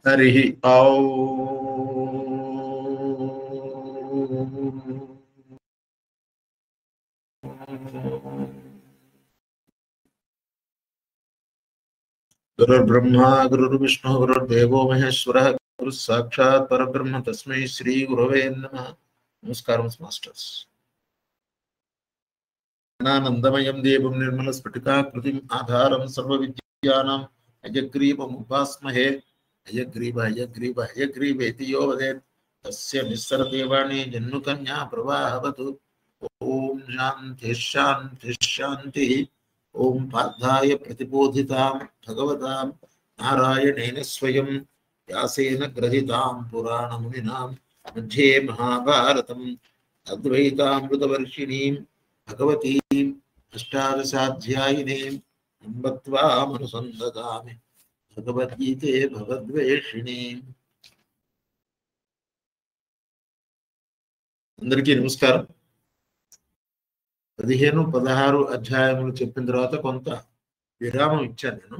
हरिः ॐ गुरुर्ब्रह्मा गुरुर्विष्णुः गुरुर्देवो महेश्वरः गुरुः साक्षात् परब्रह्म तस्मै श्री गुरवे नमः। नमस्कारं मास्टर्स। ज्ञानानन्दमयं देवं निर्मलस्फटिकाकृतिम् आधारं सर्वविद्यानां हयग्रीवमुपास्महे। हयग्रीव हयग्रीव हयग्रीवेति यो वदेत् तस्य निस्सरदेवानि जन्नुकन्या प्रवाहवतु। ओम शांति शांति शांति। ओम पार्थाय प्रतिबोधितां भगवतां नारायणेन स्वयं व्यासेन ग्रहीतां पुराणमुनिनां मध्ये महाभारतम् अद्वैतामृतवर्षिणीं भगवतीम् अष्टादशाध्यायिनीं अम्बत्वामनुसन्दधामि भगवद्गीते भगवद्वेषिणीम्। అందరికీ నమస్కారం। 15-16 అధ్యాయములు చెప్పిన తర్వాత కొంత విరామం ఇచ్చాను నేను,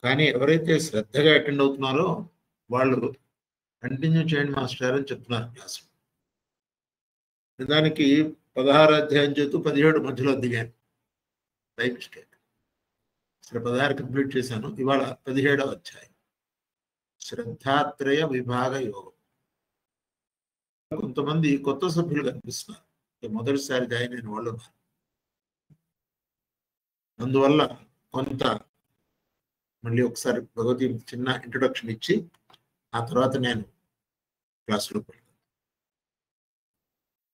కానీ ఎవరైతే శ్రద్ధగా అటెండ్ అవుతున్నారో వాళ్ళు కంటిన్యూ చేయండి మాస్టర్ అని చెప్తున్నారు క్లాస్. దానికి 16 అధ్యాయం చేస్తూ 17 మధ్యలో దిగాను, బై మిస్టేక్. సరే 16 కంప్లీట్ చేశాను. ఇవాళ 17వ అధ్యాయం శ్రద్ధాత్రయ విభాగ యోగం. కొంతమంది కొత్త సభ్యులు కనిపిస్తున్నారు, మొదటిసారి జాయిన్ అయిన వాళ్ళు ఉన్నారు. అందువల్ల కొంత మళ్ళీ ఒకసారి భగవద్గీత చిన్న ఇంట్రొడక్షన్ ఇచ్చి ఆ తర్వాత నేను క్లాసులో పెడతాను.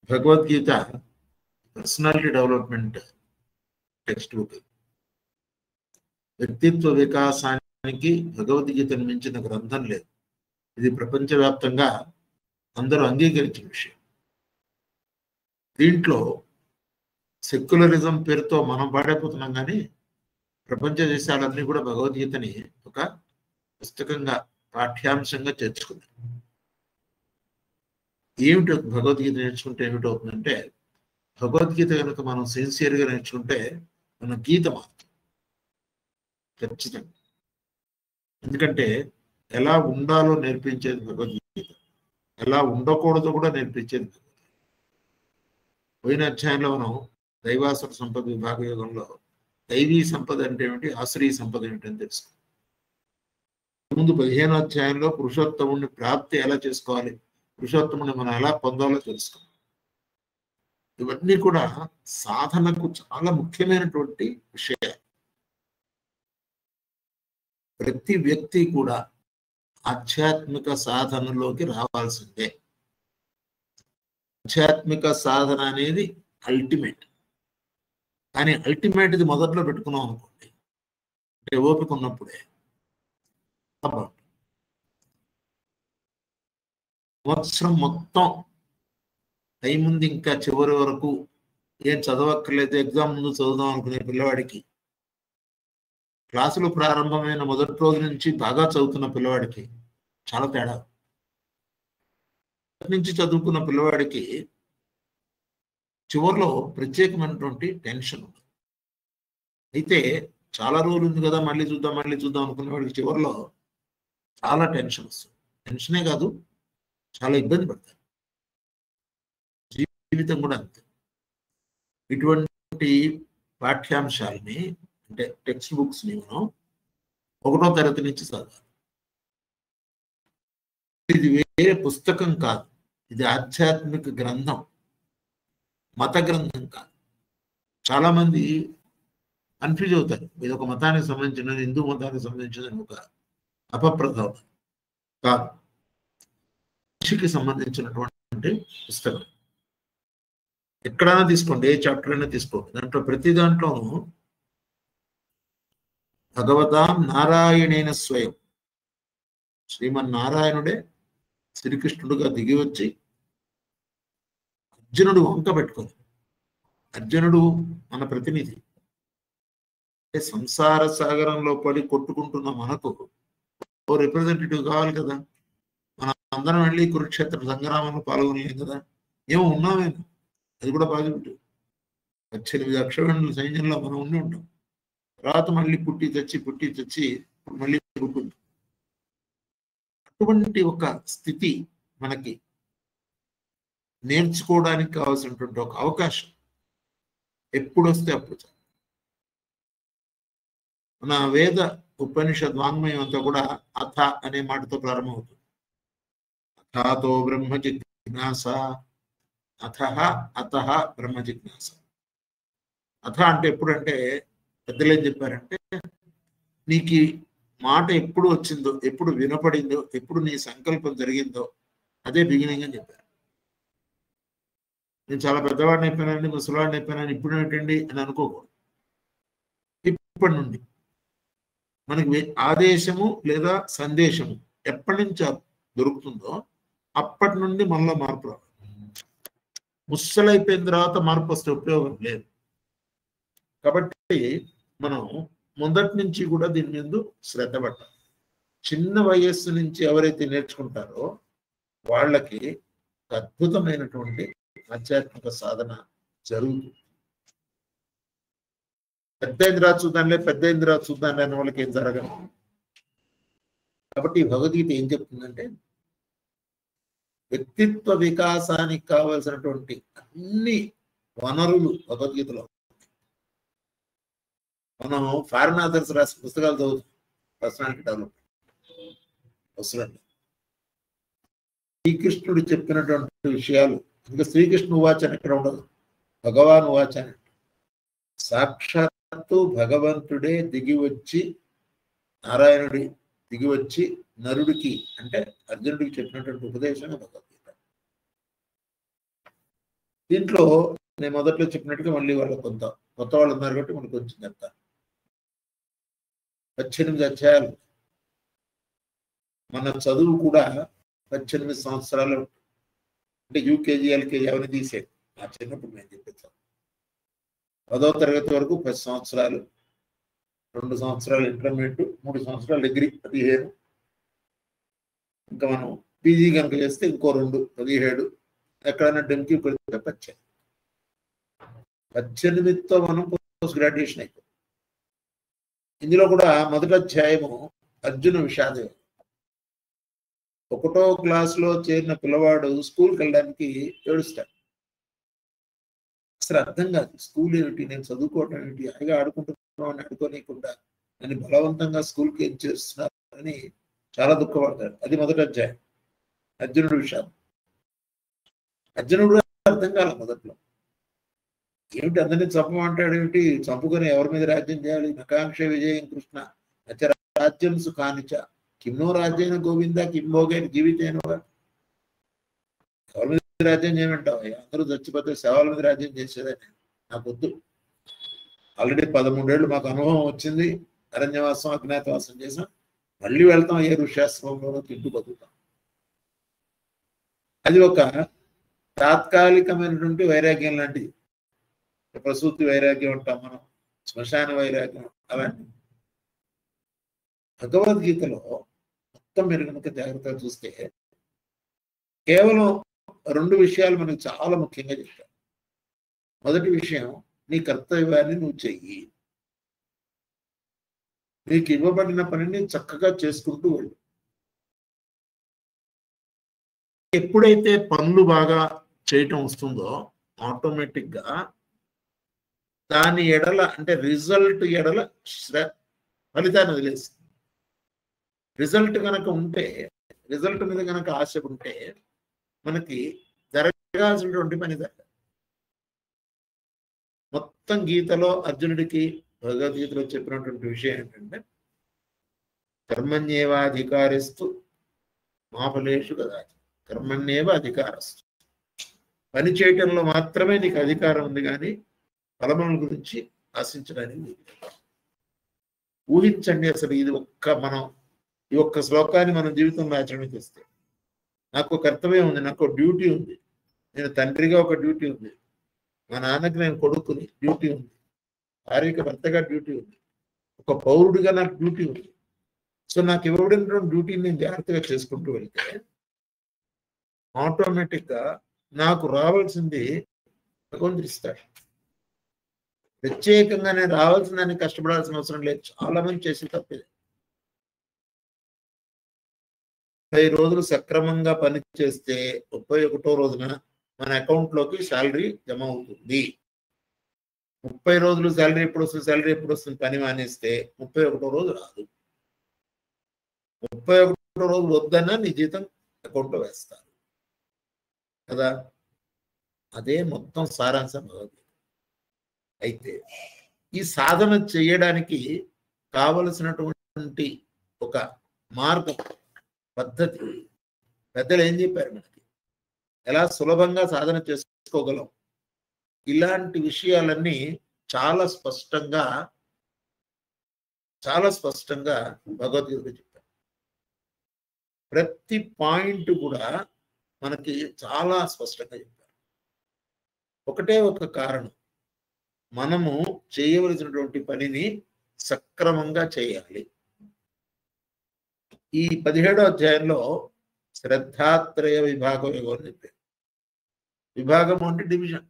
Bhagavad Gita personality development text book. వ్యక్తిత్వ వికాసానికి భగవద్గీతను మించిన గ్రంథం లేదు. ఇది ప్రపంచవ్యాప్తంగా అందరూ అంగీకరించిన విషయం. దీంట్లో సెక్యులరిజం పేరుతో మనం పాడైపోతున్నాం, కానీ ప్రపంచ దేశాలన్నీ కూడా భగవద్గీతని ఒక పుస్తకంగా పాఠ్యాంశంగా చేర్చుకుంది. ఏమిటి భగవద్గీత నేర్చుకుంటే ఏమిటవుతుందంటే, భగవద్గీత కనుక మనం సిన్సియర్గా నేర్చుకుంటే మన గీత మారుతుంది ఖచ్చితంగా. ఎందుకంటే ఎలా ఉండాలో నేర్పించేది భగవద్గీత, ఎలా ఉండకూడదో కూడా నేర్పించేది భగవద్గీత. పోయిన అధ్యాయంలో మనం దైవాసుర సంపద విభాగ యోగంలో దైవీ సంపద అంటే ఏమిటి, ఆశ్రయ సంపద ఏమిటి అని తెలుసుకుందాం. ముందు 15వ అధ్యాయంలో పురుషోత్తముని ప్రాప్తి ఎలా చేసుకోవాలి, పురుషోత్తముని మనం ఎలా పొందాలో తెలుసుకుందాం. ఇవన్నీ కూడా సాధనకు చాలా ముఖ్యమైనటువంటి విషయాలు. ప్రతి వ్యక్తి కూడా ఆధ్యాత్మిక సాధనలోకి రావాల్సిందే. ఆధ్యాత్మిక సాధన అనేది అల్టిమేట్. కానీ అల్టిమేట్ ఇది మొదట్లో పెట్టుకున్నాం అనుకోండి, అంటే ఓపిక ఉన్నప్పుడే. సంవత్సరం మొత్తం టైం ఉంది, ఇంకా చివరి వరకు ఏం చదవక్కర్లేదు, ఎగ్జామ్ ముందు చదువుదాం అనుకునే పిల్లవాడికి, క్లాసులు ప్రారంభమైన మొదటి రోజు నుంచి బాగా చదువుతున్న పిల్లవాడికి చాలా తేడా. నుంచి చదువుకున్న పిల్లవాడికి చివరిలో ప్రత్యేకమైనటువంటి టెన్షన్ ఉంది. అయితే చాలా రోజులు ఉంది కదా, మళ్ళీ చూద్దాం అనుకునే వాడికి చివరిలో చాలా టెన్షన్ వస్తుంది. టెన్షనే కాదు, చాలా ఇబ్బంది పడతారు. జీవితం కూడా అంతే. ఇటువంటి పాఠ్యాంశాలని అంటే టెక్స్ట్ బుక్స్ని మనం 1వ తరగతి నుంచి చదవాలి. ఇది వేరే పుస్తకం కాదు, ఇది ఆధ్యాత్మిక గ్రంథం, మత గ్రంథం కాదు. చాలా మంది కన్ఫ్యూజ్ అవుతారు, ఇది ఒక మతానికి సంబంధించినది, హిందూ మతానికి సంబంధించినది ఒక అపప్రథం కాదు. మనిషికి సంబంధించినటువంటి పుస్తకం. ఎక్కడైనా తీసుకోండి, ఏ చాప్టర్ అయినా తీసుకోండి, దాంట్లో ప్రతి దాంట్లోనూ భగవతాం నారాయణేన స్వయం, శ్రీమన్నారాయణుడే శ్రీకృష్ణుడుగా దిగి వచ్చి అర్జునుడు వంక పెట్టుకొని, అర్జునుడు మన ప్రతినిధి. సంసార సాగరంలో పడి కొట్టుకుంటున్న మనకు ఓ రిప్రజెంటేటివ్ కావాలి కదా. మనం అందరం వెళ్ళి కురుక్షేత్ర సంగ్రామంలో పాల్గొనలేం కదా, ఏమో ఉన్నామేమో, అది కూడా పాజిటివ్. 18 అక్షోహిణుల సైన్యంలో మనం ఉండి ఉంటాం. తర్వాత మళ్ళీ పుట్టి తెచ్చి మళ్ళీ పుట్టుంది. అటువంటి ఒక స్థితి మనకి నేర్చుకోవడానికి కావాల్సినటువంటి ఒక అవకాశం ఎప్పుడు వస్తే అప్పుడు. మన వేద ఉపనిషద్ వాంగ్మయం అంతా కూడా అథ అనే మాటతో ప్రారంభమవుతుంది. అథాతో బ్రహ్మ జిజ్ఞాస, అథః అతః బ్రహ్మ జిజ్ఞాస. అథ అంటే ఎప్పుడంటే పెద్దలు ఏం చెప్పారంటే, నీకు మాట ఎప్పుడు వచ్చిందో, ఎప్పుడు వినపడిందో, ఎప్పుడు నీ సంకల్పం జరిగిందో అదే బిగినింగ్ అని చెప్పారు. నేను చాలా పెద్దవాడిని అయిపోయినానండి, ముసలివాడిని అయిపోయినాను, ఇప్పుడు ఏంటండి అని అనుకోకూడదు. ఇప్పటి నుండి మనకి ఆదేశము లేదా సందేశము ఎప్పటి నుంచి దొరుకుతుందో అప్పటి నుండి మనలో మార్పు రావాలి. ముసలైపోయిన తర్వాత మార్పు వస్తే ఉపయోగం లేదు. కాబట్టి మనం మొదటి నుంచి కూడా దీని మీద శ్రద్ధ పట్టాలి. చిన్న వయస్సు నుంచి ఎవరైతే నేర్చుకుంటారో వాళ్ళకి అద్భుతమైనటువంటి ఆధ్యాత్మిక సాధన జరుగుతుంది. పెద్ద ఇంద్రా చూద్దాంలే, పెద్ద ఇంద్రా చూద్దాంలే అనే వాళ్ళకి ఏం జరగదు. కాబట్టి భగవద్గీత ఏం చెప్తుందంటే, వ్యక్తిత్వ వికాసానికి కావలసినటువంటి అన్ని వనరులు భగవద్గీతలో. మనం ఫారిన్ ఆథర్స్ రాసిన పుస్తకాలు చదువుతాం, పర్సనాలిటీ డెవలప్మెంట్ వస్తుంది. శ్రీకృష్ణుడు చెప్పినటువంటి విషయాలు, ఇంకా శ్రీకృష్ణ ఉవాచ అని ఎక్కడ ఉండదు, భగవాన్ ఉవాచ అని. సాక్షాత్తు భగవంతుడే దిగి వచ్చి, నారాయణుడి దిగి వచ్చి నరుడికి అంటే అర్జునుడికి చెప్పినటువంటి ఉపదేశమే భగవద్గీత. దీంట్లో నేను మొదట్లో చెప్పినట్టుగా మళ్ళీ వాళ్ళ కొత్త వాళ్ళు ఉన్నారు కాబట్టి మనకు కొంచెం చెప్తాను. 18 అధ్యాయాలు. మన చదువు కూడా 18 సంవత్సరాలు. అంటే యూకేజీ ఎల్కేజీ అవన్నీ తీసేది. నా చిన్నప్పుడు నేను చెప్పేస్తాను. 10వ తరగతి వరకు 10 సంవత్సరాలు, 2 సంవత్సరాలు ఇంటర్మీడియట్, 3 సంవత్సరాలు డిగ్రీ 15. ఇంకా మనం పీజీ కనుక చేస్తే ఇంకో 2 17. ఎక్కడైనా డెంకి కొడితే 18. 18తో మనం పోస్ట్ గ్రాడ్యుయేషన్ అయిపోయింది. ఇందులో కూడా మొదటి అధ్యాయము అర్జున విషాదం. 1వ క్లాసులో చేరిన పిల్లవాడు స్కూల్కి వెళ్ళడానికి ఏడుస్తాడు. అసలు అర్థం కాదు, స్కూల్ ఏమిటి, నేను చదువుకోవటం ఏమిటి, హాయిగా ఆడుకుంటున్నాను అని ఆడుకోనికుండా నన్ను బలవంతంగా స్కూల్కి ఏం చేస్తున్నారని చాలా దుఃఖపడతాడు. అది మొదటి అధ్యాయం, అర్జునుడు విషాదం. అర్జునుడు అర్థం కాల మొదట్లో, ఏమిటి అందరినీ చంపమంటాడు, ఏమిటి చంపుకొని ఎవరి మీద రాజ్యం చేయాలి, నకాంక్ష విజయం కృష్ణ నచ రాజ్యం సుఖానిచ కిన్నో రాజ్యైన గోవింద కింభోగైన జీవితైన. ఎవరి మీద రాజ్యం చేయమంటావు, అందరూ చచ్చిపోతే శవాల మీద రాజ్యం చేసేదని నాకు వద్దు. ఆల్రెడీ 13 ఏళ్ళు మాకు అనుభవం వచ్చింది, అరణ్యవాసం అజ్ఞాతవాసం చేసాం, మళ్ళీ వెళ్తాం ఏ ఋష్యాశ్రమంలోనూ తింటూ బతుకుతాం. అది ఒక తాత్కాలికమైనటువంటి వైరాగ్యం లాంటిది. ప్రసూతి వైరాగ్యం అంటాం మనం, శ్మశాన వైరాగ్యం అలాంటి. భగవద్గీతలో మొత్తం మీరు కనుక జాగ్రత్తగా చూస్తే కేవలం 2 విషయాలు మనకు చాలా ముఖ్యంగా చెప్తారు. మొదటి విషయం, నీ కర్తవ్యాన్ని నువ్వు చెయ్యి, నీకు ఇవ్వబడిన పనిని చక్కగా చేసుకుంటూ వెళ్ళు. ఎప్పుడైతే పనులు బాగా చేయటం వస్తుందో ఆటోమేటిక్గా దాని ఎడల అంటే రిజల్ట్ ఎడల ఫలితాన్ని వదిలేస్తుంది. రిజల్ట్ కనుక ఉంటే, రిజల్ట్ మీద కనుక ఆశ ఉంటే మనకి జరగాల్సినటువంటి పని జరగదు. మొత్తం గీతలో అర్జునుడికి భగవద్గీతలో చెప్పినటువంటి విషయం ఏంటంటే, కర్మణ్యేవాధికారిస్తు మా ఫలేషు కదాచి, కర్మణ్యేవ అధికారస్తు. పని చేయటంలో మాత్రమే నీకు అధికారం ఉంది, కానీ ఫలముల గురించి ఆశించడానికి. ఊహించండి, అసలు ఇది మనం ఈ ఒక్క శ్లోకాన్ని మన జీవితంలో ఆచరణ చేస్తే, నాకు కర్తవ్యం ఉంది, నాకు డ్యూటీ ఉంది, నేను తండ్రిగా ఒక డ్యూటీ ఉంది, మా నాన్నకి నేను కొడుకుని డ్యూటీ ఉంది, భార్యకి భర్తగా డ్యూటీ ఉంది, ఒక పౌరుడిగా నాకు డ్యూటీ ఉంది. సో నాకు ఇవ్వబడినటువంటి డ్యూటీని నేను జాగ్రత్తగా చేసుకుంటూ వెళ్తే ఆటోమేటిక్గా నాకు రావాల్సింది భగవంతుడు ఇస్తాడు. ప్రత్యేకంగా నేను రావాల్సిందని కష్టపడాల్సిన అవసరం లేదు. చాలా మంది చేసి తప్పేది. 30 రోజులు సక్రమంగా పని చేస్తే 31వ రోజున మన అకౌంట్లోకి శాలరీ జమ అవుతుంది. 30 రోజులు శాలరీ ఎప్పుడు వస్తుంది పని మానేస్తే 31వ రోజు రాదు. 31వ రోజు వద్దన్నా నీ జీతం అకౌంట్లో వేస్తారు కదా. అదే మొత్తం సారాంశం భగవద్గీత. అయితే ఈ సాధన చేయడానికి కావలసినటువంటి ఒక మార్గం, పద్ధతి పెద్దలు ఏం చెప్పారు మనకి, ఎలా సులభంగా సాధన చేసుకోగలం, ఇలాంటి విషయాలన్నీ చాలా స్పష్టంగా భగవద్గీతలో చెప్పారు. ప్రతి పాయింట్ కూడా మనకి చాలా స్పష్టంగా చెప్పారు. ఒకటే ఒక కారణం, మనము చేయవలసినటువంటి పనిని సక్రమంగా చేయాలి. ఈ 17వ అధ్యాయంలో శ్రద్ధాత్రయ విభాగ యోగం అని చెప్పారు. విభాగం అంటే డివిజన్.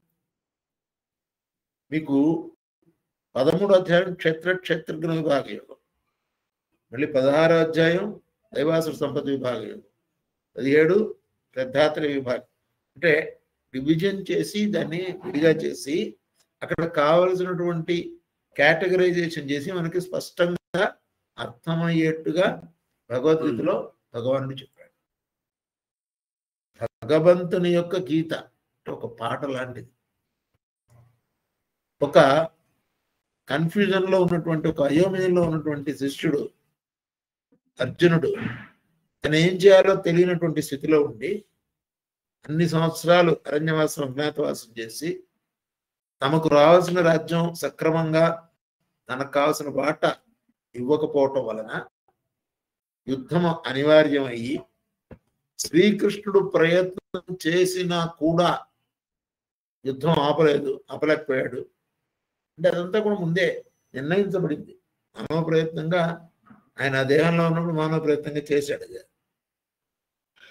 మీకు 13వ అధ్యాయం క్షేత్రజ్ఞ విభాగ యోగం, మళ్ళీ 16వ అధ్యాయం దైవాసుర సంపత్తి విభాగ యోగం, 17 శ్రద్ధాత్రయ విభాగం. అంటే డివిజన్ చేసి దాన్ని విడిగా చేసి అక్కడ కావలసినటువంటి కేటగరైజేషన్ చేసి మనకి స్పష్టంగా అర్థమయ్యేట్టుగా భగవద్గీతలో భగవానుడు చెప్పాడు. భగవంతుని యొక్క గీత ఒక పాట లాంటిది. ఒక కన్ఫ్యూజన్లో ఉన్నటువంటి, ఒక అయోమయంలో ఉన్నటువంటి శిష్యుడు అర్జునుడు తను ఏం చేయాలో తెలియనటువంటి స్థితిలో ఉండి అన్ని సంవత్సరాలు అరణ్యవాసం అజ్ఞాతవాసం చేసి తమకు రావాల్సిన రాజ్యం సక్రమంగా తనకు కావాల్సిన బాట ఇవ్వకపోవటం వలన యుద్ధం అనివార్యమయ్యి శ్రీకృష్ణుడు ప్రయత్నం చేసినా కూడా యుద్ధం ఆపలేకపోయాడు. అంటే అదంతా కూడా ముందే నిర్ణయించబడింది. మానవ ప్రయత్నంగా ఆయన దేహంలో ఉన్నప్పుడు మానవ ప్రయత్నంగా చేశాడు.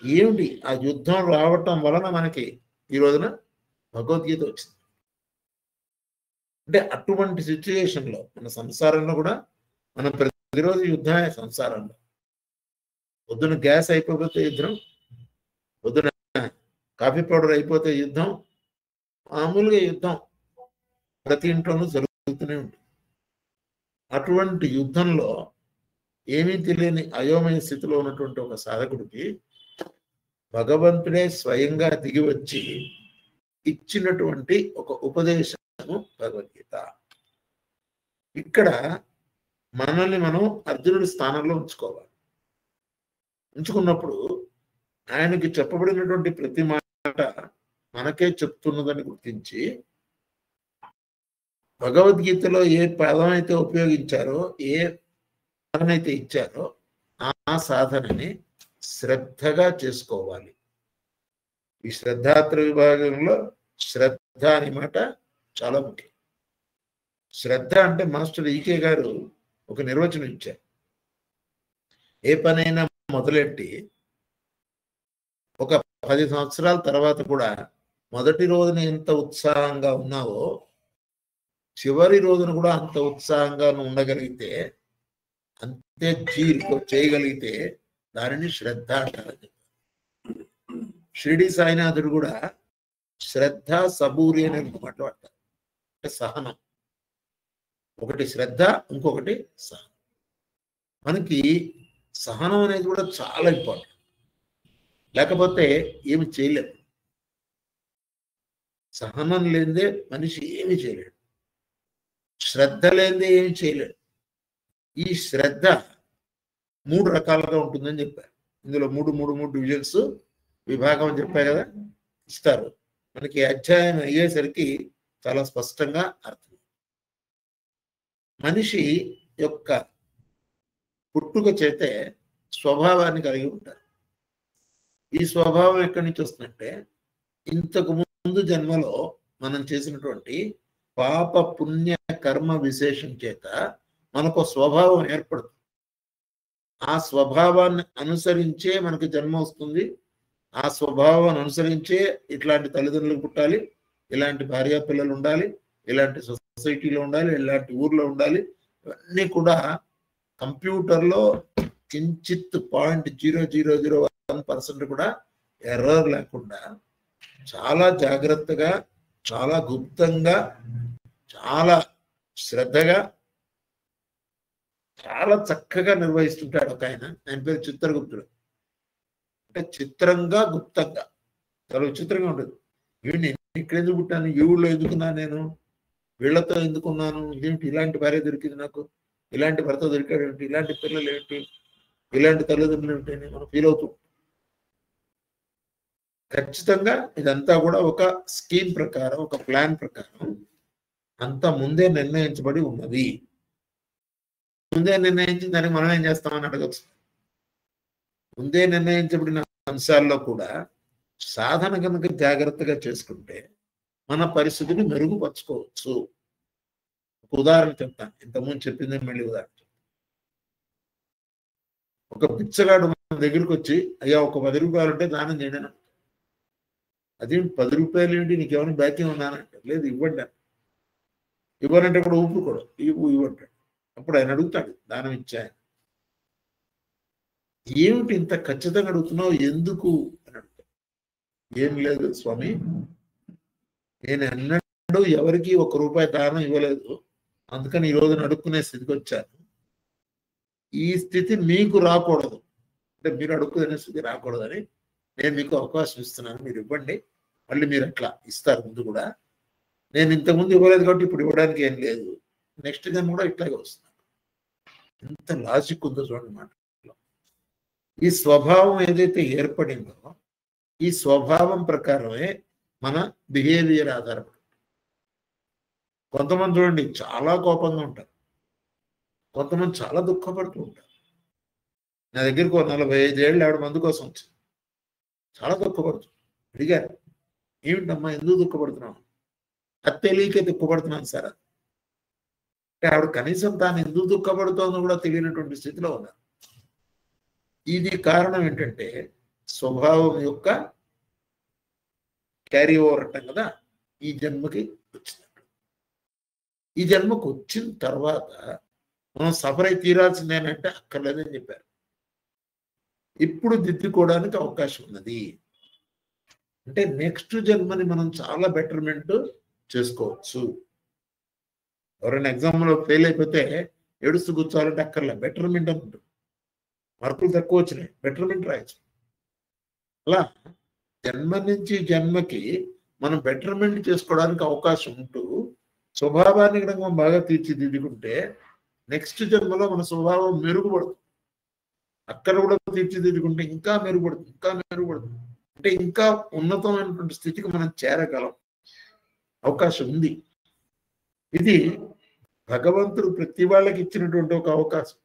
ఏమిటి ఆ యుద్ధం రావటం వలన మనకి ఈ రోజున భగవద్గీత వచ్చింది. అంటే అటువంటి సిచ్యుయేషన్లో మన సంసారంలో కూడా మనం ప్రతిరోజు యుద్ధమే. సంసారంలో పొద్దున గ్యాస్ అయిపోతే యుద్ధం, పొద్దున కాఫీ పౌడర్ అయిపోతే యుద్ధం, మామూలుగా యుద్ధం ప్రతి ఇంట్లోనూ జరుగుతూనే ఉంటుంది. అటువంటి యుద్ధంలో ఏమీ తెలియని అయోమయ స్థితిలో ఉన్నటువంటి ఒక సాధకుడికి భగవంతుడే స్వయంగా దిగి వచ్చి ఇచ్చినటువంటి ఒక ఉపదేశము భగవద్గీత. ఇక్కడ మనల్ని మనం అర్జునుడి స్థానంలో ఉంచుకున్నప్పుడు ఆయనకి చెప్పబడినటువంటి ప్రతి మాట మనకే చెప్తున్నదని గుర్తించి భగవద్గీతలో ఏ పదం అయితే ఉపయోగించారో, ఏ సాధన అయితే ఇచ్చారో ఆ సాధనని శ్రద్ధగా చేసుకోవాలి. ఈ శ్రద్ధాత్ర విభాగంలో శ్రద్ధ అనే మాట చాలా ముఖ్యం. శ్రద్ధ అంటే మాస్టర్ ఈకే గారు ఒక నిర్వచనం ఇచ్చారు. ఏ పనైనా మొదలెట్టి ఒక 10 సంవత్సరాల తర్వాత కూడా మొదటి రోజున ఎంత ఉత్సాహంగా ఉన్నావో చివరి రోజున కూడా అంత ఉత్సాహంగా ఉండగలిగితే, అంతే చేయగలిగితే దానిని శ్రద్ధ అంటారు. షిరిడి సాయినాథుడు కూడా శ్రద్ధ సబూరి అని మాట్లాడతారు. అంటే సహనం. ఒకటి శ్రద్ధ, ఇంకొకటి సహనం. మనకి సహనం అనేది కూడా చాలా ఇంపార్టెంట్. లేకపోతే ఏమి చేయలేము. సహనం లేదే మనిషి ఏమి చేయలేడు. శ్రద్ధ లేదే ఏమి చేయలేడు. ఈ శ్రద్ధ 3 రకాలుగా ఉంటుందని చెప్పారు. ఇందులో మూడు డివిజన్స్ విభాగం అని చెప్పారు కదా, ఇస్తారు. మనకి అధ్యాయం అయ్యేసరికి చాలా స్పష్టంగా అర్థం. మనిషి యొక్క పుట్టుక చేతే స్వభావాన్ని కలిగి ఉంటారు. ఈ స్వభావం ఎక్కడి నుంచి వస్తుందంటే ఇంతకు ముందు జన్మలో మనం చేసినటువంటి పాప పుణ్య కర్మ విశేషం చేత మనకు స్వభావం ఏర్పడుతుంది. ఆ స్వభావాన్ని అనుసరించే మనకి జన్మ వస్తుంది. ఆ స్వభావాన్ని అనుసరించే ఇట్లాంటి తల్లిదండ్రులు పుట్టాలి, ఇలాంటి భార్యా పిల్లలు ఉండాలి, ఇలాంటి సొసైటీలో ఉండాలి, ఇలాంటి ఊర్లో ఉండాలి. ఇవన్నీ కూడా కంప్యూటర్లో కించిత్ 0.0001% కూడా ఎర్రర్ లేకుండా చాలా జాగ్రత్తగా, చాలా గుప్తంగా, చాలా శ్రద్ధగా, చాలా చక్కగా నిర్వహిస్తుంటాడు ఒక ఆయన. ఆయన పేరు చిత్రగుప్తుడు. అంటే చిత్రంగా, గుప్తంగా, చాలా విచిత్రంగా ఉంటుంది. వీడిని ఇక్కడ ఎందుకు పుట్టాను, ఈ ఊళ్ళో ఎందుకున్నాను, నేను వీళ్లతో ఎందుకున్నాను, ఇదేంటి ఇలాంటి భార్య దొరికింది నాకు, ఇలాంటి భర్త దొరికాడు ఏంటి, ఇలాంటి పిల్లలు ఏంటి, ఇలాంటి తల్లిదండ్రులు ఏంటి అని మనం ఫీల్ అవుతూ. ఖచ్చితంగా ఇదంతా కూడా ఒక స్కీమ్ ప్రకారం, ఒక ప్లాన్ ప్రకారం అంతా ముందే నిర్ణయించబడి ఉన్నది. ముందే నిర్ణయించిన దానికి మనం ఏం చేస్తామని అడగచ్చు. ముందే నిర్ణయించబడిన అంశాల్లో కూడా సాధన కనుక జాగ్రత్తగా చేసుకుంటే మన పరిస్థితిని మెరుగుపరచుకోవచ్చు. ఒక ఉదాహరణ చెప్తాను, ఇంతకుముందు చెప్పిందే మళ్ళీ ఉదాహరణ చెప్తాను. ఒక బిచ్చగాడు మన దగ్గరికి వచ్చి, అయ్యా ఒక 10 రూపాయలు ఉంటే దానం చేయడం. అదేంటి 10 రూపాయలు ఏంటి, నీకేమైనా బాకీ ఉన్నానంటే, లేదు ఇవ్వండి. ఇవ్వనంటే కూడా ఊపుకోడు, ఇవ్వంటాడు. అప్పుడు ఆయన అడుగుతాడు, దానం ఇచ్చాయని. ఏమిటి ఇంత ఖచ్చితంగా అడుగుతున్నావు, ఎందుకు అని అడుగుతాడు. ఏం లేదు స్వామి, నేను ఎన్నడూ ఎవరికి 1 రూపాయి దానం ఇవ్వలేదు, అందుకని ఈ రోజున అడుక్కునే స్థితికి వచ్చాను. ఈ స్థితి మీకు రాకూడదు, అంటే మీరు అడుక్కునే స్థితి రాకూడదని నేను మీకు అవకాశం ఇస్తున్నాను, మీరు ఇవ్వండి. మళ్ళీ మీరు అట్లా ఇస్తారు ముందు కూడా. నేను ఇంతకుముందు ఇవ్వలేదు కాబట్టి ఇప్పుడు ఇవ్వడానికి ఏం లేదు, నెక్స్ట్ టైం కూడా ఇట్లాగే వస్తున్నాను. ఎంత లాజిక్ ఉందో చూడండి మాట. ఈ స్వభావం ఏదైతే ఏర్పడిందో, ఈ స్వభావం ప్రకారమే మన బిహేవియర్ ఆధారపడి. కొంతమంది చూడండి చాలా కోపంగా ఉంటారు, కొంతమంది చాలా దుఃఖపడుతూ ఉంటారు. నా దగ్గరికి 45 ఏళ్ళు ఆవిడ మందు కోసం వచ్చింది, చాలా దుఃఖపడుతుంది. అడిగారు, ఏమిటమ్మా ఎందుకు దుఃఖపడుతున్నావు? అది తెలియక దుఃఖపడుతున్నాను సార్. అంటే ఆవిడ కనీసం తాను ఎందుకు దుఃఖపడుతోందో కూడా తెలియనటువంటి స్థితిలో ఉన్నారు. ఇది కారణం ఏంటంటే స్వభావం యొక్క క్యారీ ఓవర్ అంటాం కదా, ఈ జన్మకి వచ్చినట్టు. ఈ జన్మకు వచ్చిన తర్వాత మనం సఫర్ అయి తీరాల్సిందేనంటే అక్కర్లేదని చెప్పారు. ఇప్పుడు దిద్దుకోవడానికి అవకాశం ఉన్నది. అంటే నెక్స్ట్ జన్మని మనం చాలా బెటర్మెంట్ చేసుకోవచ్చు. ఎవరైనా ఎగ్జామ్లో ఫెయిల్ అయిపోతే ఏడుస్తూ కూర్చోవాలంటే అక్కర్లే, బెటర్మెంట్ అని ఉంటుంది. మార్కులు తక్కువ వచ్చినాయి, బెటర్మెంట్ రాయచ్చు. అలా జన్మ నుంచి జన్మకి మనం బెటర్మెంట్ చేసుకోవడానికి అవకాశం ఉంటూ స్వభావాన్ని కనుక మనం బాగా తీర్చిదిద్దుకుంటే నెక్స్ట్ జన్మలో మన స్వభావం మెరుగుపడుతుంది. అక్కడ కూడా తీర్చిదిద్దుకుంటే ఇంకా మెరుగుపడుతుంది, ఇంకా మెరుగుపడుతుంది. అంటే ఇంకా ఉన్నతమైనటువంటి స్థితికి మనం చేరగలం, అవకాశం ఉంది. ఇది భగవంతుడు ప్రతి వాళ్ళకి ఇచ్చినటువంటి ఒక అవకాశం.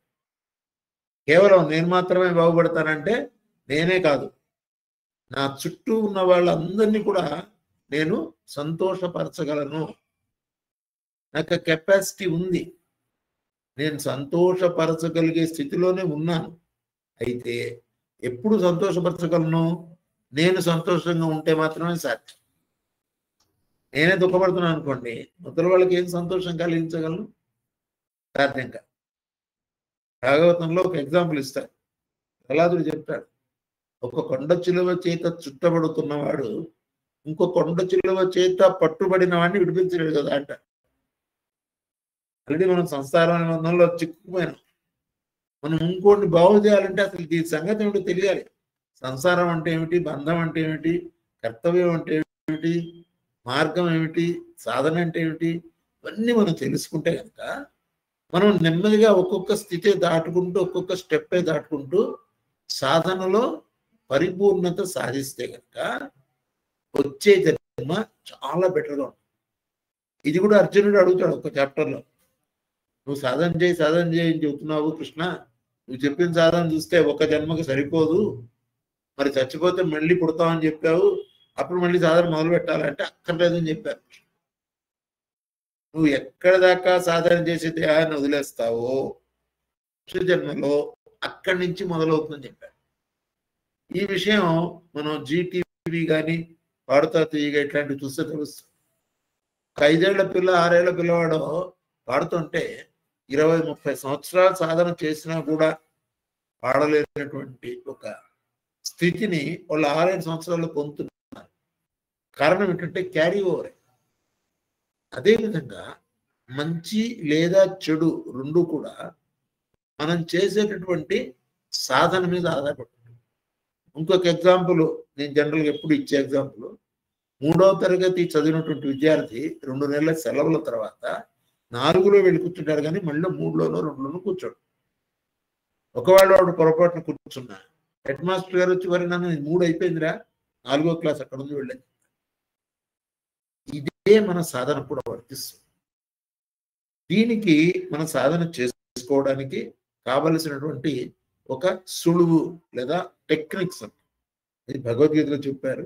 కేవలం నేను మాత్రమే బాగుపడతానంటే నేనే కాదు, నా చుట్టూ ఉన్న వాళ్ళందరినీ కూడా నేను సంతోషపరచగలను. నాకు కెపాసిటీ ఉంది, నేను సంతోషపరచగలిగే స్థితిలోనే ఉన్నాను. అయితే ఎప్పుడు సంతోషపరచగలను? నేను సంతోషంగా ఉంటే మాత్రమే సాధ్యం. నేనే దుఃఖపడుతున్నాను అనుకోండి, ముద్దల వాళ్ళకి ఏం సంతోషం కలిగించగలను? సాధ్యంగా. భాగవతంలో ఒక ఎగ్జాంపుల్ ఇస్తారు. ప్రహ్లాదుడు చెప్తాడు, ఒక కొండ చిలువ చేత చుట్టబడుతున్నవాడు ఇంకో కొండ చిలువ చేత పట్టుబడిన వాడిని విడిపించలేడు కదా అంట. ఆల్రెడీ మనం సంసారం బంధంలో చిక్కుపోయినాం. మనం ఇంకోటి బాగు చేయాలంటే అసలు దీని సంగతి ఏమిటో తెలియాలి. సంసారం అంటే ఏమిటి, బంధం అంటే ఏమిటి, కర్తవ్యం అంటే ఏమిటి, మార్గం ఏమిటి, సాధన అంటే ఏమిటి, ఇవన్నీ మనం తెలుసుకుంటే కనుక మనం నెమ్మదిగా ఒక్కొక్క స్థితి దాటుకుంటూ, ఒక్కొక్క స్టెప్పే దాటుకుంటూ సాధనలో పరిపూర్ణత సాధిస్తే కనుక వచ్చే జన్మ చాలా బెటర్గా ఉంటుంది. ఇది కూడా అర్జునుడు అడుగుతాడు ఒక చాప్టర్లో, నువ్వు సాధన చేయి అని చెబుతున్నావు కృష్ణ, నువ్వు చెప్పిన సాధన చూస్తే ఒక జన్మకి సరిపోదు, మరి చచ్చిపోతే మళ్ళీ పుడతామని చెప్పావు, అప్పుడు మళ్ళీ సాధన మొదలు పెట్టాలంటే అక్కర్లేదని చెప్పారు. నువ్వు ఎక్కడ దాకా సాధన చేసే దేహాన్ని వదిలేస్తావో జన్మలో అక్కడి నుంచి మొదలవుతుందని చెప్పారు. ఈ విషయం మనం జీటీవీ కానీ పాడుతా తీయగా ఇట్లాంటివి చూస్తే తెలుస్తుంది. 5 ఏళ్ల పిల్ల 6 ఏళ్ల పిల్లవాడు పాడుతుంటే 20-30 సంవత్సరాలు సాధన చేసినా కూడా పాడలేనటువంటి ఒక స్థితిని వాళ్ళు 6-5 సంవత్సరాల్లో పొందుతున్నారు. కారణం ఏంటంటే క్యారీ ఓవర్. అదేవిధంగా మంచి లేదా చెడు రెండు కూడా మనం చేసేటటువంటి సాధన మీద ఆధారపడుతుంది. ఇంకొక ఎగ్జాంపుల్ నేను జనరల్గా ఎప్పుడు ఇచ్చే ఎగ్జాంపుల్, 3వ తరగతి చదివినటువంటి విద్యార్థి 2 నెలల సెలవుల తర్వాత 4లో వెళ్ళి కూర్చుంటాడు, కానీ మళ్ళీ 3లోనో 2లోనో కూర్చోడు. ఒకవేళ వాడు పొరపాటున కూర్చున్నా హెడ్ మాస్టర్ గారు వచ్చి వరి నన్ను 3 అయిపోయిందిరా, 4వ క్లాస్ అక్కడ ఉంది వెళ్ళేది. ఇదే మన సాధన కూడా వర్తిస్తుంది. దీనికి మన సాధన చేసుకోవడానికి కావలసినటువంటి ఒక సులువు లేదా టెక్నిక్స్ ఇది భగవద్గీతలో చెప్పారు.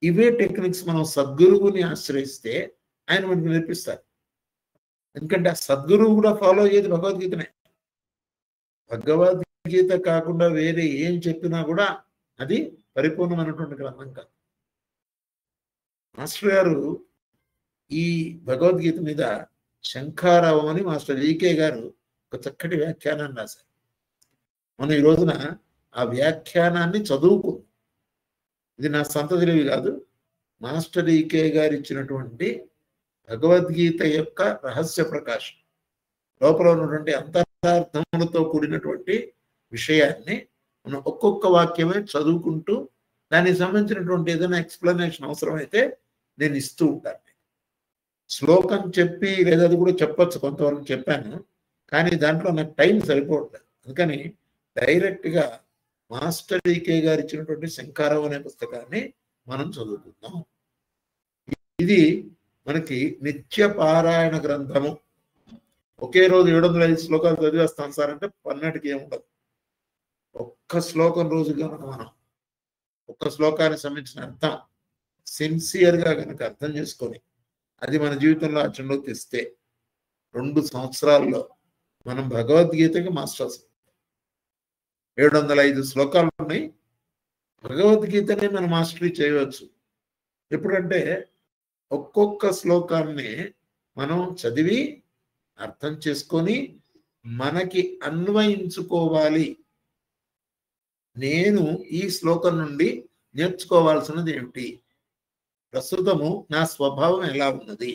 ఇవే టెక్నిక్స్ మనం సద్గురువుని ఆశ్రయిస్తే ఆయన మనకు నేర్పిస్తారు. ఎందుకంటే ఆ సద్గురువు కూడా ఫాలో అయ్యేది భగవద్గీతనే. భగవద్గీత కాకుండా వేరే ఏం చెప్పినా కూడా అది పరిపూర్ణమైనటువంటి గ్రంథం కాదు. మాస్టర్ గారు ఈ భగవద్గీత మీద శంఖారావం అని మాస్టర్ ఈకే గారు ఒక చక్కటి వ్యాఖ్యానాన్ని రాశారు. మనం ఈ రోజున ఆ వ్యాఖ్యానాన్ని చదువుకున్నాం. ఇది నా సొంత తెలివి కాదు, మాస్టర్ ఈకే గారు ఇచ్చినటువంటి భగవద్గీత యొక్క రహస్య ప్రకాశం, లోపల ఉన్నటువంటి అంతరార్థములతో కూడినటువంటి విషయాన్ని మనం ఒక్కొక్క వాక్యమే చదువుకుంటూ దానికి సంబంధించినటువంటి ఏదైనా ఎక్స్ప్లెనేషన్ అవసరమైతే నేను ఇస్తూ ఉంటాను. శ్లోకం చెప్పి లేదా అది కూడా చెప్పచ్చు, కొంతవరకు చెప్పాను, కానీ దాంట్లో నాకు టైం సరిపోవట్లేదు. అందుకని డైరెక్ట్గా మాస్టర్ ఈకే గారు ఇచ్చినటువంటి శంఖారావం అనే పుస్తకాన్ని మనం చదువుకుందాం. ఇది మనకి నిత్య పారాయణ గ్రంథము. ఒకే రోజు 705 శ్లోకాలు చదివేస్తాను సార్ అంటే పన్నటికి ఏముండదు. ఒక్క శ్లోకం రోజు కనుక మనం ఒక్క శ్లోకానికి సంబంధించిన అర్థం సిన్సియర్గా కనుక అర్థం చేసుకొని అది మన జీవితంలో ఆచరణలోకి తెస్తే 2 సంవత్సరాల్లో మనం భగవద్గీతకి మాస్టర్స్. 705 శ్లోకాలు ఉన్నాయి. భగవద్గీతనే మనం మాస్టరీ చేయవచ్చు. ఎప్పుడంటే ఒక్కొక్క శ్లోకాన్ని మనం చదివి అర్థం చేసుకొని మనకి అన్వయించుకోవాలి. నేను ఈ శ్లోకం నుండి నేర్చుకోవాల్సినది ఏమిటి, ప్రస్తుతము నా స్వభావం ఎలా ఉన్నది,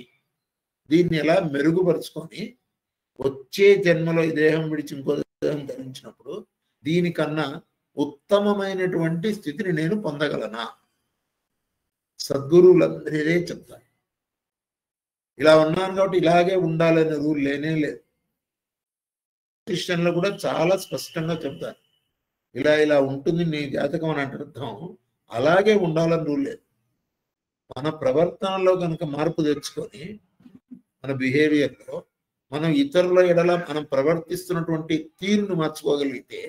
దీన్ని ఎలా మెరుగుపరుచుకొని వచ్చే జన్మలో ఈ దేహం విడిచి ఇంకో దేహం ధరించినప్పుడు దీనికన్నా ఉత్తమమైనటువంటి స్థితిని నేను పొందగలనా. సద్గురువులందరే చెప్తారు. ఇలా ఉన్నాను కాబట్టి ఇలాగే ఉండాలనే రూల్ లేనే లేదు. క్రిస్టియన్లు కూడా చాలా స్పష్టంగా చెప్తారు, ఇలా ఇలా ఉంటుంది నీ జాతకం అని అంటే అర్థం అలాగే ఉండాలని రూల్ లేదు. మన ప్రవర్తనలో కనుక మార్పు తెచ్చుకొని మన బిహేవియర్లో మనం ఇతరుల ఎడల మనం ప్రవర్తిస్తున్నటువంటి తీరును మార్చుకోగలిగితే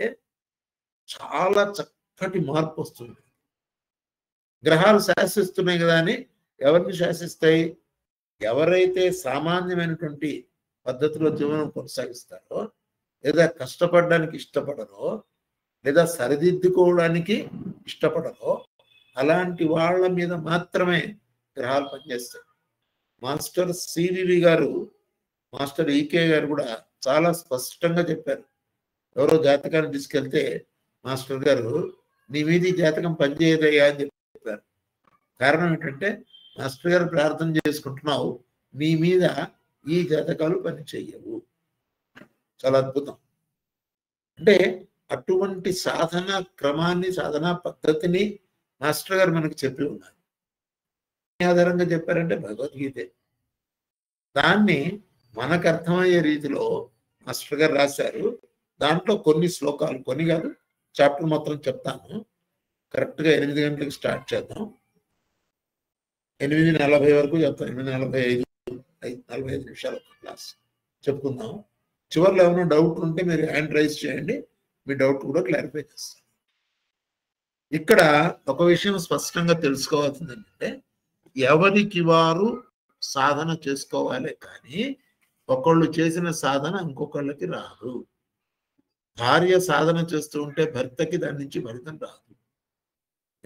చాలా చక్కటి మార్పు వస్తుంది. గ్రహాలు శాసిస్తున్నాయి కదా అని ఎవరిని శాసిస్తాయి? ఎవరైతే సామాన్యమైనటువంటి పద్ధతిలో జీవనం కొనసాగిస్తారో, లేదా కష్టపడడానికి ఇష్టపడరో, లేదా సరిదిద్దుకోవడానికి ఇష్టపడరో అలాంటి వాళ్ళ మీద మాత్రమే గ్రహాలు పనిచేస్తాయి. మాస్టర్ సివివి గారు, మాస్టర్ ఈకే గారు కూడా చాలా స్పష్టంగా చెప్పారు. ఎవరో జాతకాన్ని తీసుకెళ్తే మాస్టర్ గారు నీ మీద ఈ జాతకం పనిచేయదయ్యా అని చెప్పారు. కారణం ఏంటంటే మాస్టర్ గారు ప్రార్థన చేసుకుంటున్నావు, నీ మీద ఈ జాతకాలు పనిచేయవు. చాలా అద్భుతం. అంటే అటువంటి సాధన క్రమాన్ని, సాధనా పద్ధతిని మాస్టర్ గారు మనకు చెప్పి ఉన్నారు. ఆధారంగా చెప్పారంటే భగవద్గీతే. దాన్ని మనకు అర్థమయ్యే రీతిలో మాస్టర్ గారు రాశారు. దాంట్లో కొన్ని శ్లోకాలు, కొన్ని కాదు, చాప్టర్ మొత్తం చెప్తాను. కరెక్ట్గా 8 గంటలకు స్టార్ట్ చేద్దాం. 8:40 వరకు చెప్తాను. 8:45 నిమిషాలు క్లాస్ చెప్పుకుందాం. చివరిలో ఏమైనా డౌట్ ఉంటే మీరు హ్యాండ్ రైజ్ చేయండి, మీ డౌట్ కూడా క్లారిఫై చేస్తాను. ఇక్కడ ఒక విషయం స్పష్టంగా తెలుసుకోవాల్సింది ఏంటంటే, ఎవరికి వారు సాధన చేసుకోవాలి, కానీ ఒకళ్ళు చేసిన సాధన ఇంకొకళ్ళకి రాదు. భార్య సాధన చేస్తూ ఉంటే భర్తకి దాని నుంచి ఫలితం రాదు.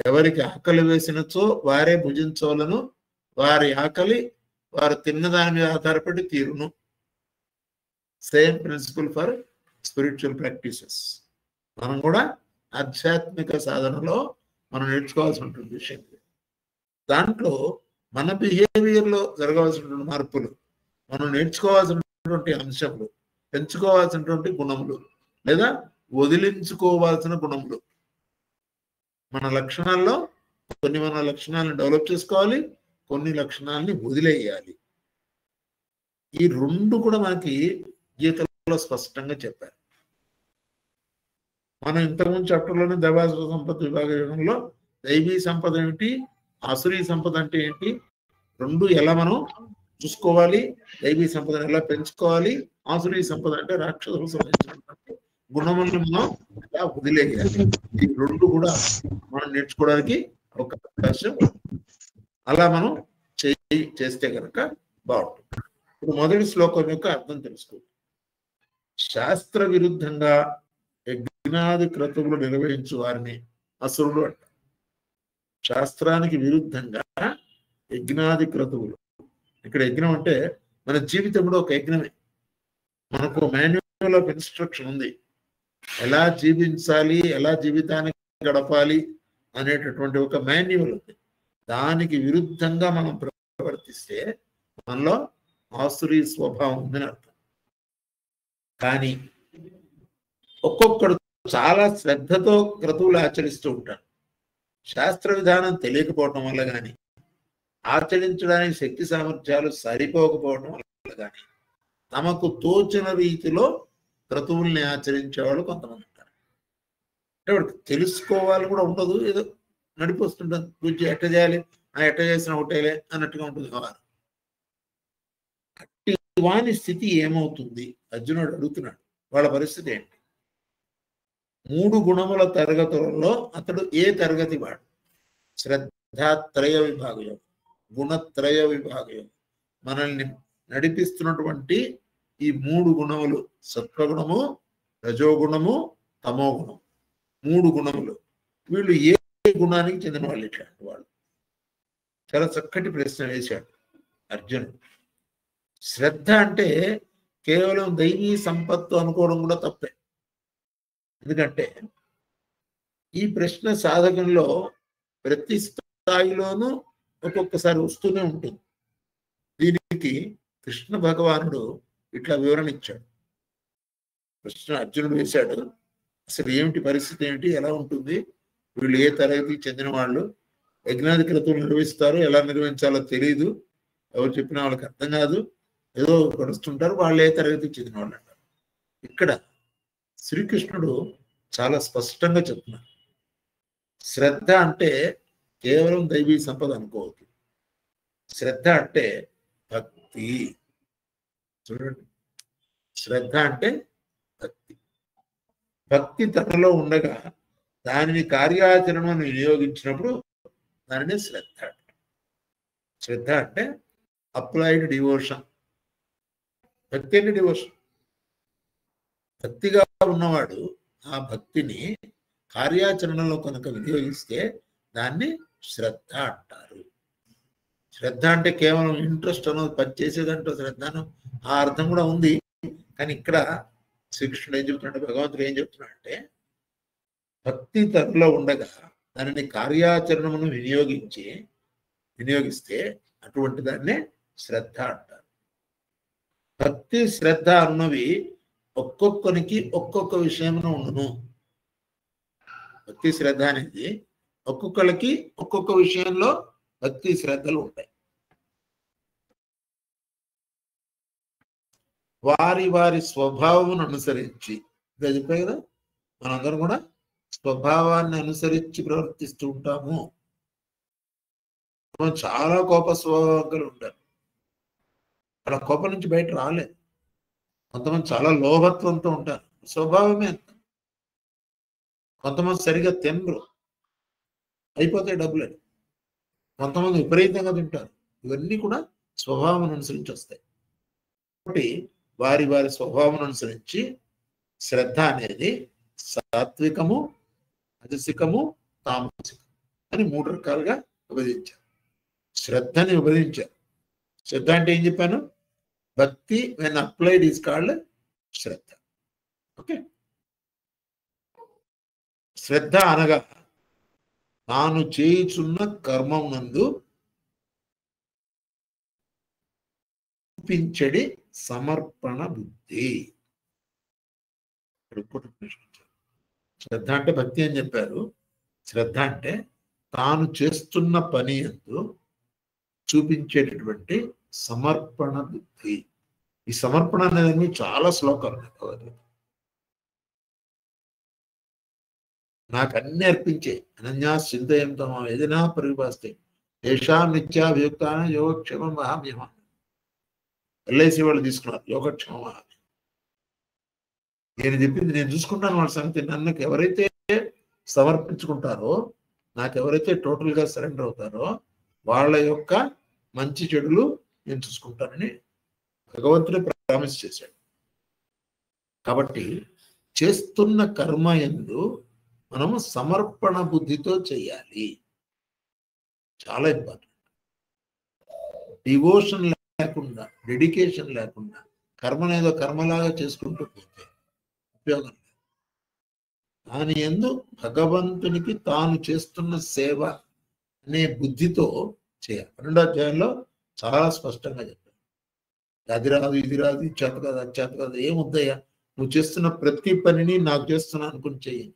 ఎవరికి ఆకలి వేసినచో వారే భుజించవలను, వారి ఆకలి వారు తిన్నదాని మీద ఆధారపడి తీరును. Same principle for spiritual practices. మనం కూడా ఆధ్యాత్మిక సాధనలో మనం నేర్చుకోవాల్సినటువంటి విషయం. దాంట్లో మన బిహేవియర్లో జరగవలసినటువంటి మార్పులు, మనం నేర్చుకోవాల్సినటువంటి అంశములు, పెంచుకోవాల్సినటువంటి గుణములు లేదా వదిలించుకోవాల్సిన గుణములు. మన లక్షణాల్లో కొన్ని మన లక్షణాలను డెవలప్ చేసుకోవాలి, కొన్ని లక్షణాలని వదిలేయాలి. ఈ రెండు కూడా మనకి గీతలో స్పష్టంగా చెప్పారు. మనం ఇంతకుముందు చాప్టర్లోనే దైవాసుర సంపద విభాగంలో దైవీ సంపద ఏమిటి, ఆసురీ సంపద అంటే ఏంటి, రెండు ఎలా మనం చూసుకోవాలి, దైవీ సంపదను ఎలా పెంచుకోవాలి, ఆసురీ సంపద అంటే రాక్షసులకు సంబంధించినటువంటి గుణములను మనం ఎలా వదిలేయాలి. ఈ రెండు కూడా మనం నేర్చుకోవడానికి ఒక అవకాశం. అలా మనం చేస్తే కనుక బాగుంటుంది. ఇప్పుడు మొదటి శ్లోకం యొక్క అర్థం తెలుసుకోండి. శాస్త్ర విరుద్ధంగా యజ్ఞాది క్రతువులు నిర్వహించు వారిని అసురుడు అంటారు. శాస్త్రానికి విరుద్ధంగా యజ్ఞాది క్రతువులు. ఇక్కడ యజ్ఞం అంటే మన జీవితం కూడా ఒక యజ్ఞమే. మనకు మాన్యువల్ ఆఫ్ ఇన్స్ట్రక్షన్ ఉంది, ఎలా జీవించాలి, ఎలా జీవితాన్ని గడపాలి అనేటటువంటి ఒక మాన్యువల్ ఉంది. దానికి విరుద్ధంగా మనం ప్రవర్తిస్తే మనలో ఆసురీ స్వభావం ఉందని అర్థం. కానీ ఒక్కొక్కడు చాలా శ్రద్ధతో క్రతువులు ఆచరిస్తూ ఉంటారు. శాస్త్ర విధానం తెలియకపోవటం వల్ల కానీ, ఆచరించడానికి శక్తి సామర్థ్యాలు సరిపోకపోవడం వల్ల కానీ, తమకు తోచిన రీతిలో క్రతువుల్ని ఆచరించేవాళ్ళు కొంతమంది ఉంటారు. అంటే వాడికి తెలుసుకోవాలి కూడా ఉండదు, ఏదో నడిపోస్తుంటుంది. పూజ ఎట్ట చేయాలి, ఎట్ట చేసిన ఒకటేలే అన్నట్టుగా ఉంటుంది వ్యవహారం. అట్టి వాని స్థితి ఏమవుతుంది అర్జునుడు అడుగుతున్నాడు. వాళ్ళ పరిస్థితి ఏంటి? 3 గుణముల తరగతులలో అతడు ఏ తరగతి వాడు? శ్రద్ధాత్రయ విభాగం, గుణత్రయ విభాగం. మనల్ని నడిపిస్తున్నటువంటి ఈ 3 గుణములు, సత్వగుణము, రజోగుణము, తమోగుణం, 3 గుణములు. వీళ్ళు ఏ గుణానికి చెందిన వాళ్ళు? ఇట్లాంటి వాళ్ళు. చాలా చక్కటి ప్రశ్న వేశాడు అర్జునుడు. శ్రద్ధ అంటే కేవలం దైవీ సంపత్తు అనుకోవడం కూడా తప్పే. ఎందుకంటే ఈ ప్రశ్న సాధకంలో ప్రతి స్థాయిలోనూ ఒక్కొక్కసారి వస్తూనే ఉంటుంది. దీనికి కృష్ణ భగవానుడు ఇట్లా వివరణ ఇచ్చాడు. ప్రశ్న అర్జునుడు వేశాడు, అసలు ఏమిటి పరిస్థితి, ఏమిటి, ఎలా ఉంటుంది, వీళ్ళు ఏ తరగతికి చెందిన వాళ్ళు, యజ్ఞాది క్రతువులు నిర్వహిస్తారు, ఎలా నిర్వహించాలో తెలియదు, ఎవరు చెప్పినా వాళ్ళకి అర్థం కాదు, ఏదో గడుస్తుంటారు, వాళ్ళు ఏ తరగతికి చెందిన వాళ్ళు అంటారు. ఇక్కడ శ్రీకృష్ణుడు చాలా స్పష్టంగా చెప్తున్నారు. శ్రద్ధ అంటే కేవలం దైవీ సంపద అనుకోవద్దు. శ్రద్ధ అంటే భక్తి. చూడండి, శ్రద్ధ అంటే భక్తి. భక్తి తనలో ఉండగా దానిని కార్యాచరణను వినియోగించినప్పుడు దానిని శ్రద్ధ. శ్రద్ధ అంటే అప్లైడ్ డివోషన్. భక్తి అంటే డివోషన్. భక్తిగా ఉన్నవాడు ఆ భక్తిని కార్యాచరణలో కనుక వినియోగిస్తే దాన్ని శ్రద్ధ అంటారు. శ్రద్ధ అంటే కేవలం ఇంట్రెస్ట్ అన్నది పని చేసేదంటో శ్రద్ధను ఆ అర్థం కూడా ఉంది. కానీ ఇక్కడ శ్రీకృష్ణుడు ఏం చెప్తున్నాడు, భగవంతుడు ఏం చెప్తున్నాడు అంటే, భక్తి తనలో ఉండగా దానిని కార్యాచరణను వినియోగిస్తే అటువంటి దాన్నే శ్రద్ధ అంటారు. భక్తి శ్రద్ధ అన్నవి ఒక్కొక్కరికి ఒక్కొక్క విషయంలో ఉండును. భక్తి శ్రద్ధ అనేది ఒక్కొక్కరికి ఒక్కొక్క విషయంలో భక్తి శ్రద్ధలు ఉంటాయి. వారి వారి స్వభావం అనుసరించి, చెప్పే కదా, మనందరం కూడా స్వభావాన్ని అనుసరించి ప్రవర్తిస్తూ ఉంటాము. మనం చాలా కోప స్వభావాలు ఉంటారు, అలా కోపం నుంచి బయట రాలేదు. కొంతమంది చాలా లోభత్వంతో ఉంటారు, స్వభావమే అంత. కొంతమంది సరిగా తినరు, అయిపోతాయి డబ్బులని. కొంతమంది విపరీతంగా తింటారు. ఇవన్నీ కూడా స్వభావం అనుసరించి వస్తాయి. కాబట్టి వారి వారి స్వభావం అనుసరించి శ్రద్ధ అనేది సాత్వికము, రాజసికము, తామసికము అని 3 రకాలుగా విభజించారు. శ్రద్ధని విభజించారు. శ్రద్ధ అంటే ఏం చెప్పాను? Bhakti when applied is called shraddha. Okay. శ్రద్ధ అనగా తాను చేయుచున్న కర్మం నందు చూపించడి సమర్పణ బుద్ధి. శ్రద్ధ అంటే భక్తి అని చెప్పారు. శ్రద్ధ అంటే తాను చేస్తున్న పని యందు చూపించేటటువంటి సమర్పణ బుద్ధి. ఈ సమర్పణ అనేది చాలా శ్లోకాలు ఉన్నాయి. నాకు అన్ని అర్పించే అనన్యా చింతయంతో ఏదైనా పరిభాస్తే దేశా నిత్యాభియుక్తాన యోగక్షేమం మహామ్యమ. ఎల్ఐసి వాళ్ళు తీసుకున్నారు యోగక్షేమ మహామ్యం. నేను చెప్పింది నేను చూసుకుంటాను వాళ్ళ సంగతి. నన్ను ఎవరైతే సమర్పించుకుంటారో, నాకు ఎవరైతే టోటల్గా సరెండర్ అవుతారో వాళ్ళ యొక్క మంచి చెడులు నేను చూసుకుంటానని భగవంతుడే ప్రామిస్ చేశాడు. కాబట్టి చేస్తున్న కర్మ యందు మనము సమర్పణ బుద్ధితో చేయాలి. చాలా ఇంపార్టెంట్. డివోషన్ లేకుండా, డెడికేషన్ లేకుండా కర్మనేదో కర్మలాగా చేసుకుంటూ పోతే ఉపయోగం లేదు. దాని యందు భగవంతునికి తాను చేస్తున్న సేవ అనే బుద్ధితో చేయాలి. 12వ అధ్యాయంలో చాలా స్పష్టంగా చెప్పారు. అది రాదు, ఇది రాదు, ఇది చేత కాదు, అది చేత కాదు, ఏముద్దయ్యా, నువ్వు చేస్తున్న ప్రతి పనిని నాకు చేస్తున్నా అనుకుని చెయ్యి.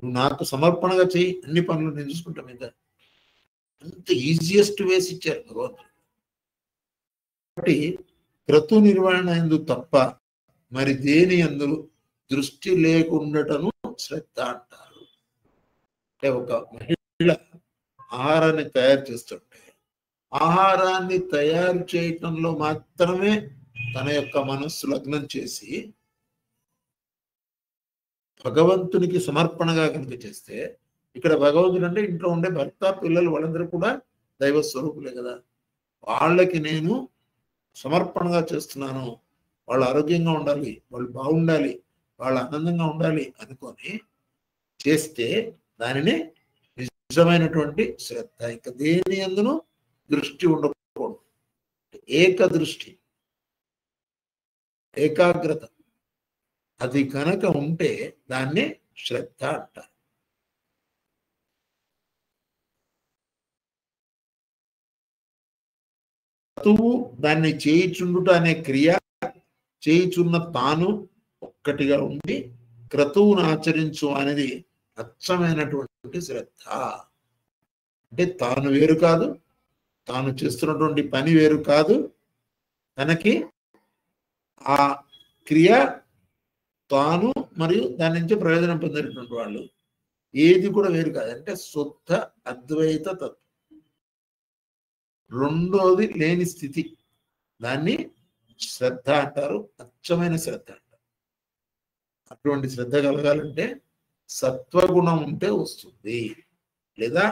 నువ్వు నాకు సమర్పణగా చెయ్యి, అన్ని పనులు నేను చూసుకుంటాం. ఇంకా అంత ఈజియెస్ట్ వేసి ఇచ్చారు భగవంతుడు. కాబట్టి క్రతు నిర్వహణ ఎందు తప్ప మరి దేని యందు దృష్టి లేకుండటను శ్రద్ధ అంటారు. అంటే ఒక మహిళ ఆహారాన్ని తయారు చేస్తుంటే ఆహారాన్ని తయారు చేయటంలో మాత్రమే తన యొక్క మనస్సు లగ్నం చేసి భగవంతునికి సమర్పణగా కనుక చేస్తే, ఇక్కడ భగవంతుడు అంటే ఇంట్లో ఉండే భర్త పిల్లలు వాళ్ళందరూ కూడా దైవ స్వరూపులే కదా, వాళ్ళకి నేను సమర్పణగా చేస్తున్నాను, వాళ్ళు ఆరోగ్యంగా ఉండాలి, వాళ్ళు బాగుండాలి, వాళ్ళు ఆనందంగా ఉండాలి అనుకొని చేస్తే దానిని నిజమైనటువంటి శ్రద్ధ. ఇక దేని అందును దృష్టి ఉండకూడదు. ఏకదృష్టి, ఏకాగ్రత అది కనుక ఉంటే దాన్ని శ్రద్ధ అంటారు. క్రతువు దాన్ని చేయిచుండుట అనే క్రియ, చేయిచున్న తాను ఒక్కటిగా ఉండి క్రతువును ఆచరించు అనేది అచ్చమైనటువంటి శ్రద్ధ. అంటే తాను వేరు కాదు, తాను చేస్తున్నటువంటి పని వేరు కాదు, తనకి ఆ క్రియ తాను మరియు దాని నుంచి ప్రయోజనం పొందేటటువంటి వాళ్ళు ఏది కూడా వేరు కాదు. అంటే శుద్ధ అద్వైత తత్వం, రెండోది లేని స్థితి, దాన్ని శ్రద్ధ అంటారు. అచ్చమైన శ్రద్ధ అంటారు. అటువంటి శ్రద్ధ కలగాలంటే సత్వగుణం ఉంటే వస్తుంది. లేదా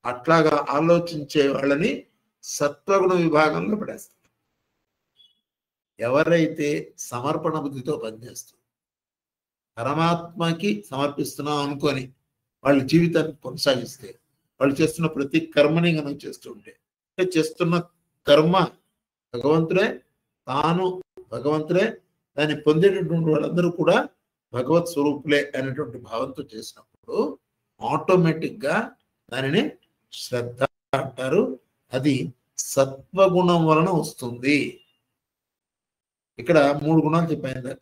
అట్లాగా ఆలోచించే వాళ్ళని సత్వగుణ విభాగంలో పడేస్తారు. ఎవరైతే సమర్పణ బుద్ధితో పనిచేస్తారు, పరమాత్మకి సమర్పిస్తున్నాం అనుకొని వాళ్ళ జీవితాన్ని కొనసాగిస్తే, వాళ్ళు చేస్తున్న ప్రతి కర్మని కనుక చేస్తుంటే, చేస్తున్న కర్మ భగవంతుడే, తాను భగవంతుడే, దాన్ని పొందేటటువంటి వాళ్ళందరూ కూడా భగవత్ స్వరూపులే అనేటువంటి భావంతో చేసినప్పుడు ఆటోమేటిక్గా దానిని శ్రద్ధ అంటారు. అది సత్వగుణం వలన వస్తుంది. ఇక్కడ 3 గుణాలు చెప్పాను.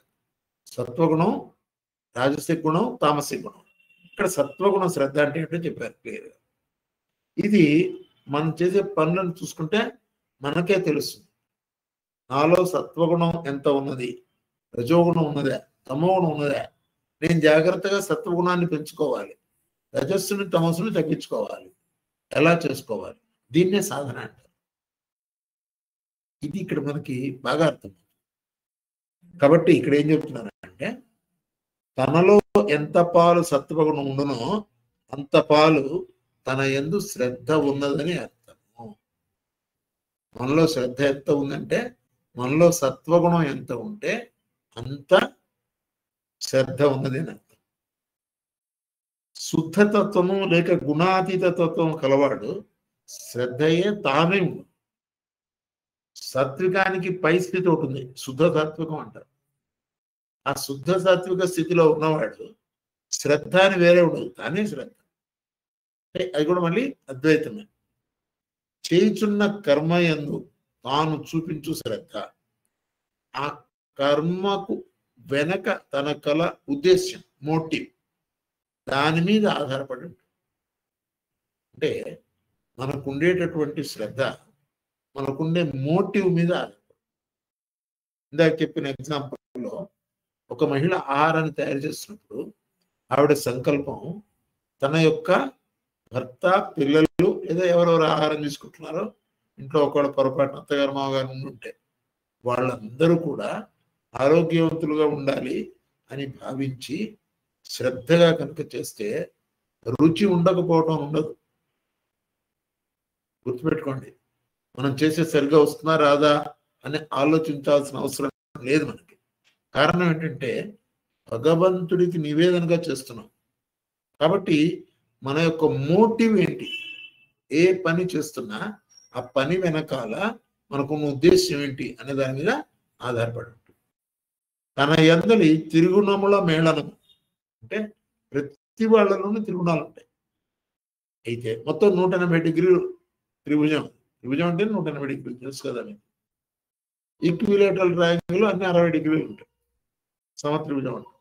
సత్వగుణం, రాజసిక గుణం, తామసిక గుణం. ఇక్కడ సత్వగుణం శ్రద్ధ అంటే ఏంటో చెప్పారు క్లియర్గా. ఇది మనం చేసే పనులను చూసుకుంటే మనకే తెలుస్తుంది, నాలో సత్వగుణం ఎంత ఉన్నది, రజోగుణం ఉన్నదా, తమోగుణం ఉన్నదా. నేను జాగ్రత్తగా సత్వగుణాన్ని పెంచుకోవాలి, రజస్సుని తమస్సుని తగ్గించుకోవాలి. ఎలా చేసుకోవాలి? దీన్నే సాధన అంటారు. ఇది ఇక్కడ మనకి బాగా అర్థం. కాబట్టి ఇక్కడ ఏం చెప్తున్నారంటే, తనలో ఎంత పాలు సత్వగుణం ఉండునో అంత పాలు తన యందు శ్రద్ధ ఉన్నదని అర్థము. మనలో శ్రద్ధ ఎంత ఉందంటే, మనలో సత్వగుణం ఎంత ఉంటే అంత శ్రద్ధ ఉన్నది అని అర్థం. శుద్ధతత్వము లేక గుణాతీత తత్వం కలవాడు శ్రద్ధయే తానే ఉంది. సాత్వికానికి పై స్థితి ఒకటి ఉంది, శుద్ధ సాత్వికం అంటారు. ఆ శుద్ధ సాత్విక స్థితిలో ఉన్నవాడు శ్రద్ధ అని వేరే ఉండదు, తానే శ్రద్ధ. అంటే అది కూడా మళ్ళీ అద్వైతమే. చేయుచున్న కర్మ యందు తాను చూపించు శ్రద్ధ, ఆ కర్మకు వెనక తన కల ఉద్దేశ్యం, మోటివ్, దాని మీద ఆధారపడి ఉంటుంది. అంటే మనకు ఉండేటటువంటి శ్రద్ధ మనకుండే మోటివ్ మీద ఆధారపడి. ఇందాక చెప్పిన ఎగ్జాంపుల్లో ఒక మహిళ ఆహారాన్ని తయారు చేస్తున్నప్పుడు ఆవిడ సంకల్పం తన యొక్క భర్త, పిల్లలు లేదా ఎవరెవరు ఆహారం తీసుకుంటున్నారో, ఇంట్లో ఒకవేళ పొరపాటు అత్తగారు మామగారు ఉంటే వాళ్ళందరూ కూడా ఆరోగ్యవంతులుగా ఉండాలి అని భావించి శ్రద్ధగా కనుక చేస్తే రుచి ఉండకపోవటం ఉండదు. గుర్తుపెట్టుకోండి, మనం చేసే సరిగ్గా వస్తుందా రాదా అని ఆలోచించాల్సిన అవసరం లేదు మనకి. కారణం ఏంటంటే భగవంతుడికి నివేదనగా చేస్తున్నాం కాబట్టి మన యొక్క మోటివ్ ఏంటి, ఏ పని చేస్తున్నా ఆ పని వెనకాల మనకున్న ఉద్దేశ్యం ఏంటి అనే దాని మీద ఆధారపడి ఉంటుంది. తన యందలి తిరుగుణముల మేళనము అంటే ప్రతి వాళ్ళలోనూ తిరుగుణాలు ఉంటాయి. అయితే మొత్తం 180 డిగ్రీలు త్రిభుజం. త్రిభుజం అంటే 180 డిగ్రీలు తెలుసు కదా మీకు. ఈక్విలేటరల్ ట్రయాంగిల్ అన్ని 60 డిగ్రీలు ఉంటాయి. సమత్రిభుజం అంటే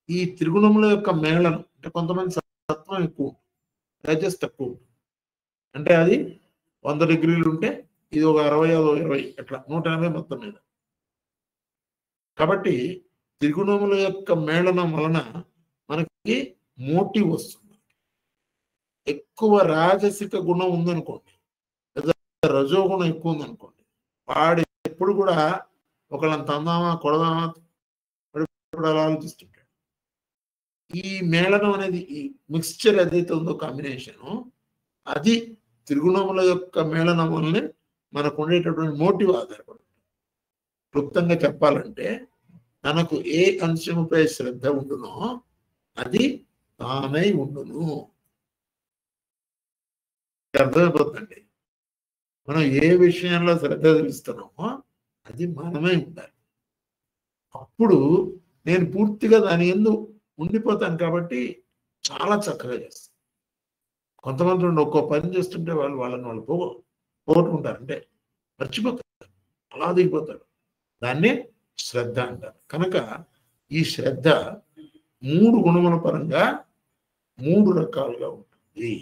ఈ త్రిగుణముల యొక్క మేళనం. అంటే కొంతమంది సత్వం ఎక్కువ, రజస్ తక్కువ ఉంటుంది. అంటే అది 100 డిగ్రీలు ఉంటే ఇది ఒక 60, 20, అట్లా 180 మొత్తం మీద. కాబట్టి త్రిగుణముల యొక్క మేళనం వలన మనకి మోటివ్ వస్తుంది. ఎక్కువ రాజసిక గుణం ఉందనుకోండి, లేదా రజోగుణం ఎక్కువ ఉందనుకోండి, వాడు ఎప్పుడు కూడా ఒకళ్ళని తందామా కొడదామా అలా ఆలోచిస్తుంటాడు. ఈ మేళనం అనేది, ఈ మిక్స్చర్ ఏదైతే ఉందో కాంబినేషను, అది త్రిగుణముల యొక్క మేళనం వల్లనే మనకు ఉండేటటువంటి మోటివ్ ఆధారపడుతుంది. క్లుప్తంగా చెప్పాలంటే తనకు ఏ అంశముపై శ్రద్ధ ఉండునో అది తానై ఉండును. అర్థమైపోతుందండి. మనం ఏ విషయంలో శ్రద్ధ తెలుస్తున్నామో అది మనమే ఉండాలి. అప్పుడు నేను పూర్తిగా దాని యందు ఉండిపోతాను కాబట్టి చాలా చక్కగా చేస్తాను. కొంతమంది ఒక్కో పని చేస్తుంటే వాళ్ళని పోగొట్టుకుంటారు, అంటే మర్చిపోతారు, అలా దిగిపోతారు. దాన్ని శ్రద్ధ అంటారు. కనుక ఈ శ్రద్ధ 3 గుణముల పరంగా 3 రకాలుగా ఉంటుంది.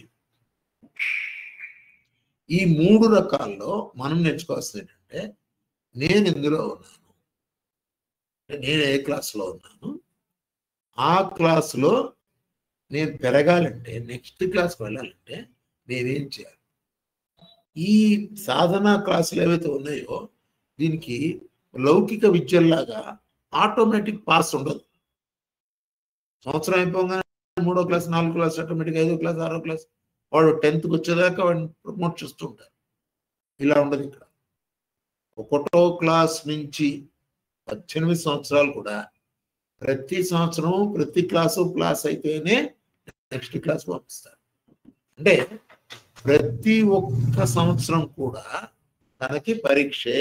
ఈ 3 రకాల్లో మనం నేర్చుకోవాల్సింది ఏంటంటే, నేను ఎందులో ఉన్నాను, నేను ఏ క్లాసులో ఉన్నాను, ఆ క్లాసులో నేను పెరగాలంటే, నెక్స్ట్ క్లాస్కి వెళ్ళాలంటే నేనేం చేయాలి. ఈ సాధనా క్లాసులు ఏవైతే ఉన్నాయో దీనికి లౌకిక విద్యల్లాగా ఆటోమేటిక్ పాస్ ఉండదు. సంవత్సరం అయిపోగానే 3వ క్లాస్, 4వ క్లాస్, ఆటోమేటిక్ 5వ క్లాస్, 6వ క్లాస్, వాడు 10th వచ్చేదాకా వాడిని ప్రమోట్ చేస్తూ ఉంటారు. ఇలా ఉండదు ఇక్కడ. 1వ క్లాస్ నుంచి 18 సంవత్సరాలు కూడా ప్రతి సంవత్సరం ప్రతి క్లాసు క్లాస్ అయితేనే నెక్స్ట్ క్లాస్ పంపిస్తారు. అంటే ప్రతి ఒక్క సంవత్సరం కూడా తనకి పరీక్షే.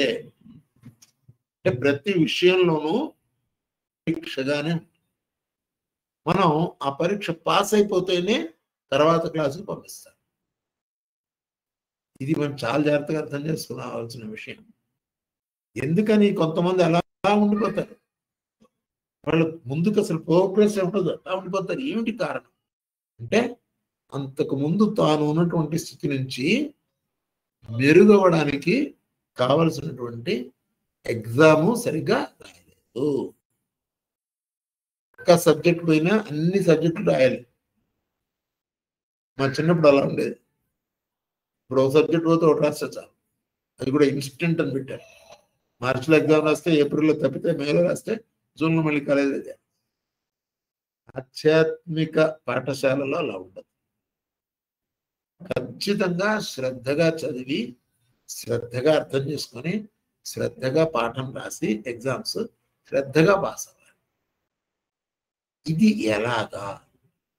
అంటే ప్రతి విషయంలోనూ పరీక్షగానే మనం ఆ పరీక్ష పాస్ అయిపోతేనే తర్వాత క్లాసుకు పంపిస్తారు. ఇది మనం చాలా జాగ్రత్తగా అర్థం చేసుకోవాల్సిన విషయం. ఎందుకని కొంతమంది అలా ఉండిపోతారు, వాళ్ళు ముందుకు అసలు ప్రోగ్రెస్ ఉండదు, అలా ఉండిపోతారు. ఏమిటి కారణం అంటే అంతకు ముందు తాను ఉన్నటువంటి స్థితి నుంచి మెరుగవడానికి కావలసినటువంటి ఎగ్జాము సరిగ్గా రాయలేదు. ఒక్క సబ్జెక్ట్ పోయినా అన్ని సబ్జెక్టులు రాయాలి. మా చిన్నప్పుడు అలా ఉండేది. ఇప్పుడు ఒక సబ్జెక్ట్ పోతే ఒకటి రాస్తే చాలు, అది కూడా ఇన్స్టెంట్ అని పెట్టారు. మార్చిలో ఎగ్జామ్ రాస్తే ఏప్రిల్లో తప్పితే మేలో రాస్తే జూన్లో మళ్ళీ కాలేజ్ అదే. ఆధ్యాత్మిక పాఠశాలలో అలా ఉండదు. ఖచ్చితంగా శ్రద్ధగా చదివి, శ్రద్ధగా అర్థం చేసుకొని, శ్రద్ధగా పాఠం రాసి ఎగ్జామ్స్ శ్రద్ధగా పాస్ అవ్వాలి. ఇది ఎలాగా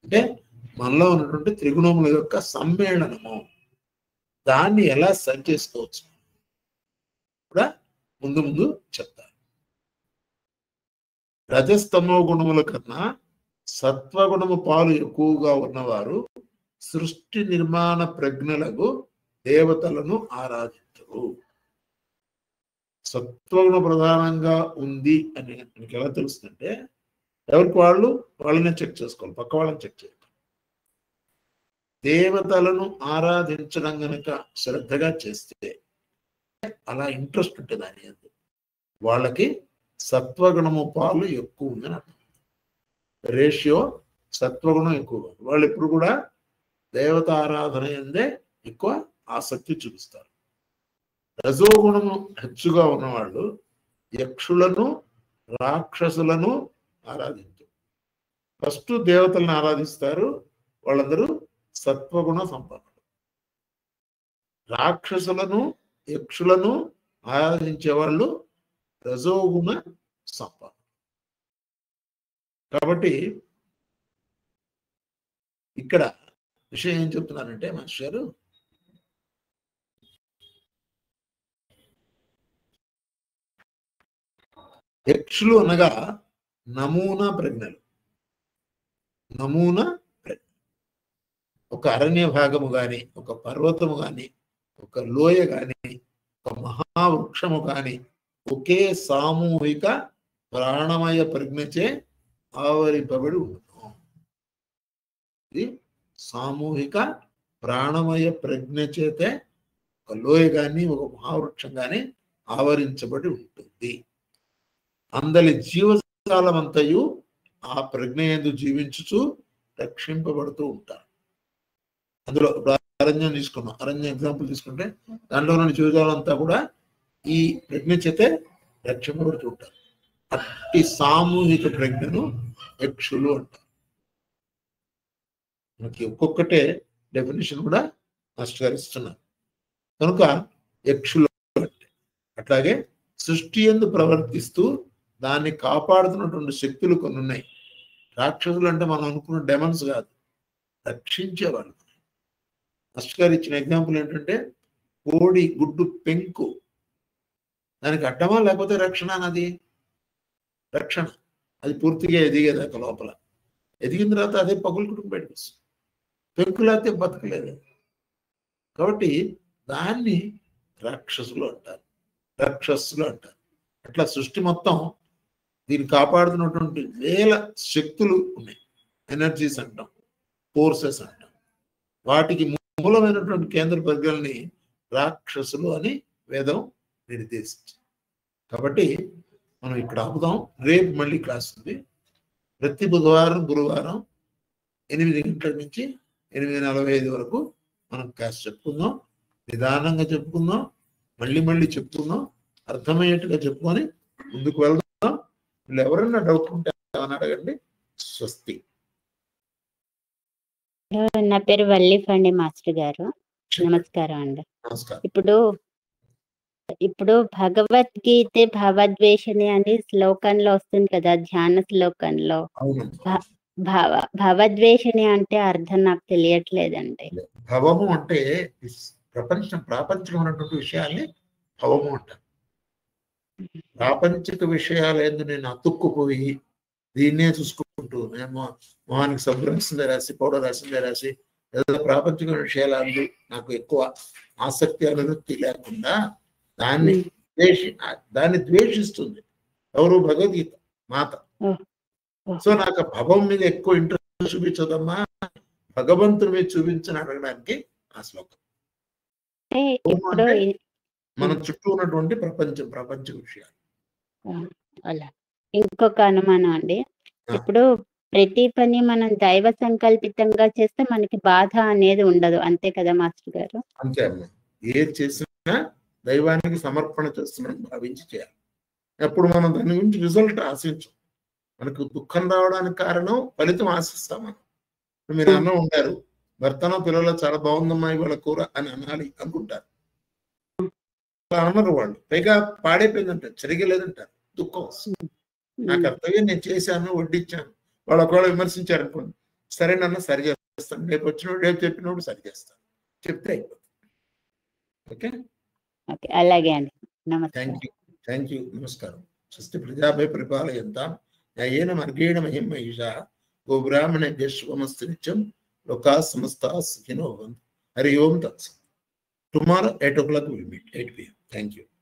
అంటే మనలో ఉన్నటువంటి త్రిగుణముల యొక్క సమ్మేళనము. దాన్ని ఎలా సరి చేసుకోవచ్చు కూడా ముందు ముందు చెప్తారు. రజస్తమో గుణముల కన్నా సత్వగుణము పాలు ఎక్కువగా ఉన్నవారు సృష్టి నిర్మాణ ప్రజ్ఞలకు దేవతలను ఆరాధించరు. సత్వగుణ ప్రధానంగా ఉంది అని మనకి ఎలా తెలుస్తుందంటే, ఎవరికి వాళ్ళనే చెక్ చేసుకోవాలి, పక్క వాళ్ళని చెక్ చేయాలి. దేవతలను ఆరాధించడం గనక శ్రద్ధగా చేస్తే, అలా ఇంట్రెస్ట్ ఉంటుంది అని వాళ్ళకి సత్వగుణము పాలు ఎక్కువ ఉందని అర్థం. రేషియో సత్వగుణం ఎక్కువగా, వాళ్ళు ఎప్పుడు కూడా దేవత ఆరాధన ఎందే ఎక్కువ ఆసక్తి చూపిస్తారు. రజోగుణము హెచ్చుగా ఉన్నవాళ్ళు యక్షులను రాక్షసులను ఆరాధించారు. ఫస్ట్ దేవతలను ఆరాధిస్తారు, వాళ్ళందరూ సత్వగుణ సంపన్నులు. రాక్షసులను యక్షులను ఆరాధించే వాళ్ళు రజోగుణ సంపన్నులు. కాబట్టి ఇక్కడ విషయం ఏం చెప్తున్నారంటే మాస్టర్ గారు, యక్షులు అనగా నమూనా ప్రజ్ఞలు. నమూనా ప్రజ్ఞ ఒక అరణ్య భాగము గాని, ఒక పర్వతము గాని, ఒక లోయ గాని, ఒక మహావృక్షము గాని ఒకే సామూహిక ప్రాణమయ ప్రజ్ఞచే ఆవరింపబడి ఉండదు. ఇది సామూహిక ప్రాణమయ ప్రజ్ఞ చేతే ఒక లోయ గాని, ఒక మహావృక్షం గాని ఆవరించబడి ఉంటుంది. అందరి జీవజాలమంతయు ఆ ప్రజ్ఞ యందు జీవించుచు రక్షింపబడుతూ ఉంటారు. అందులో అరణ్యం తీసుకున్నాం, అరణ్య ఎగ్జాంపుల్ తీసుకుంటే దాంట్లో ఉన్న జీవజాలం అంతా కూడా ఈ ప్రజ్ఞ చేతే రక్షింపబడుతూ ఉంటారు. అట్టి సామూహిక ప్రజ్ఞను యక్షులు అంటారు. మనకి ఒక్కొక్కటే డెఫినేషన్ కూడా మాస్టర్ గారు ఇస్తున్నారు. కనుక యక్షులు అంటే అట్లాగే సృష్టి యందు ప్రవర్తిస్తూ దాన్ని కాపాడుతున్నటువంటి శక్తులు కొన్ని ఉన్నాయి. రాక్షసులు అంటే మనం అనుకున్న డెమన్స్ కాదు, రక్షించేవాళ్ళు. మాస్టర్ గారు ఇచ్చిన ఎగ్జాంపుల్ ఏంటంటే, కోడి గుడ్డు పెంకు, దానికి అడ్డమా లేకపోతే రక్షణ అన్నది రక్షణ. అది పూర్తిగా ఎదిగేదాకా లోపల, ఎదిగిన తర్వాత అదే పగులుకుని బయటకు వస్తుంది. పెంకులైతే బతకలేదు. కాబట్టి దాన్ని రాక్షసులు అంటారు, రాక్షసులు అంటారు. అట్లా సృష్టి మొత్తం దీన్ని కాపాడుతున్నటువంటి వేల శక్తులు ఉన్నాయి. ఎనర్జీస్ అంటాం, ఫోర్సెస్ అంటాం. వాటికి మూలమైనటువంటి కేంద్ర ప్రజ్ఞల్ని రాక్షసులు అని వేదం నిర్దేశించింది. కాబట్టి మనం ఇక్కడ ఆపుదాం. రేపు మళ్ళీ క్లాస్ ఉంది. ప్రతి బుధవారం గురువారం 8 గంటల నుంచి 8:45 వరకు మనం క్లాస్ చెప్పుకుందాం. నిదానంగా చెప్పుకుందాం, మళ్ళీ మళ్ళీ చెప్పుకుందాం, అర్థమయ్యేట్టుగా చెప్పుకొని ముందుకు వెళ్దాం. వీళ్ళు ఎవరైనా డౌట్ ఉంటే అని అడగండి. స్వస్తి. నా పేరు వల్లిఫ్ అండి మాస్టర్ గారు. నమస్కారం అండి. నమస్కారం. ఇప్పుడు భగవద్గీత భవద్వేషిణి అని శ్లోకంలో వస్తుంది కదా, ధ్యాన శ్లోకంలో. భవద్వేషిణి అంటే అర్థం నాకు తెలియట్లేదండి. భవము అంటే ప్రాపంచికం ఉన్నటువంటి విషయాల్ని భవము అంటారు. ప్రాపంచిక విషయాలు ఏందో నేను అతుక్కుపోయి దీన్నే చూసుకుంటూ, మేము మొహానికి సబ్బు రాసిందే రాసి, పౌడర్ రాసిందే రాసి, ఏదో ప్రాపంచిక విషయాలు అందు నాకు ఎక్కువ ఆసక్తి అనువృత్తి లేకుండా దాన్ని ద్వేషిస్తుంది ఎవరు? భగవద్గీత మాత. సో నాకు భవం మీద ఎక్కువ ఇంట్రెస్ట్ చూపించదమ్మా, భగవంతుని మీద చూపించని అడగడానికి ఆ శ్లోకం. మన చుట్టూ ఉన్నటువంటి ప్రపంచ విషయాలు. అలా ఇంకొక అనుమానం అండి, ఇప్పుడు ప్రతి పని మనం దైవ సంకల్పితంగా చేస్తే మనకి బాధ అనేది ఉండదు, అంతే కదా మాస్టర్ గారు? అంతే అమ్మా. ఏది చేసినా దైవానికి సమర్పణ చేస్తున్నాం భావించి చేయాలి. అప్పుడు మనం దాని గురించి రిజల్ట్ ఆశించం. మనకు దుఃఖం రావడానికి కారణం ఫలితం ఆశిస్తాం మనం. మీరు అన్న ఉంటారు, భర్తనో పిల్లలు చాలా బాగుందమ్మా ఇవాళ కూర అని అనాలి అనుకుంటారు. అలా అన్నారు వాళ్ళు. పైగా పాడైపోయిందంటారు, సరిగలేదంటారు. దుఃఖం వస్తుంది. నా కర్తవ్యం నేను చేశాను, వడ్డించాను. వాళ్ళు ఒకవేళ విమర్శించారు అనుకోండి, సరేనన్నా సరి చేస్తాను, రేపు వచ్చినప్పుడు రేపు చెప్పినప్పుడు సరి చేస్తాను, చెప్తే అయిపోతుంది. ఓకే, అలాగే అండి. Thank you. నమస్కారం. స్వస్తి ప్రజాభయ పరిపాలయంతాం న్యాయేన మార్గేణ మహిమహిషా గోబ్రాహ్మణేభ్యः శుభమస్తు నిత్యం. లోకాः సమస్తాः సుఖినో భవంతు. హరి ఓం తత్సత్. Tomorrow 8 o'clock we will meet, 8 p.m. Thank you.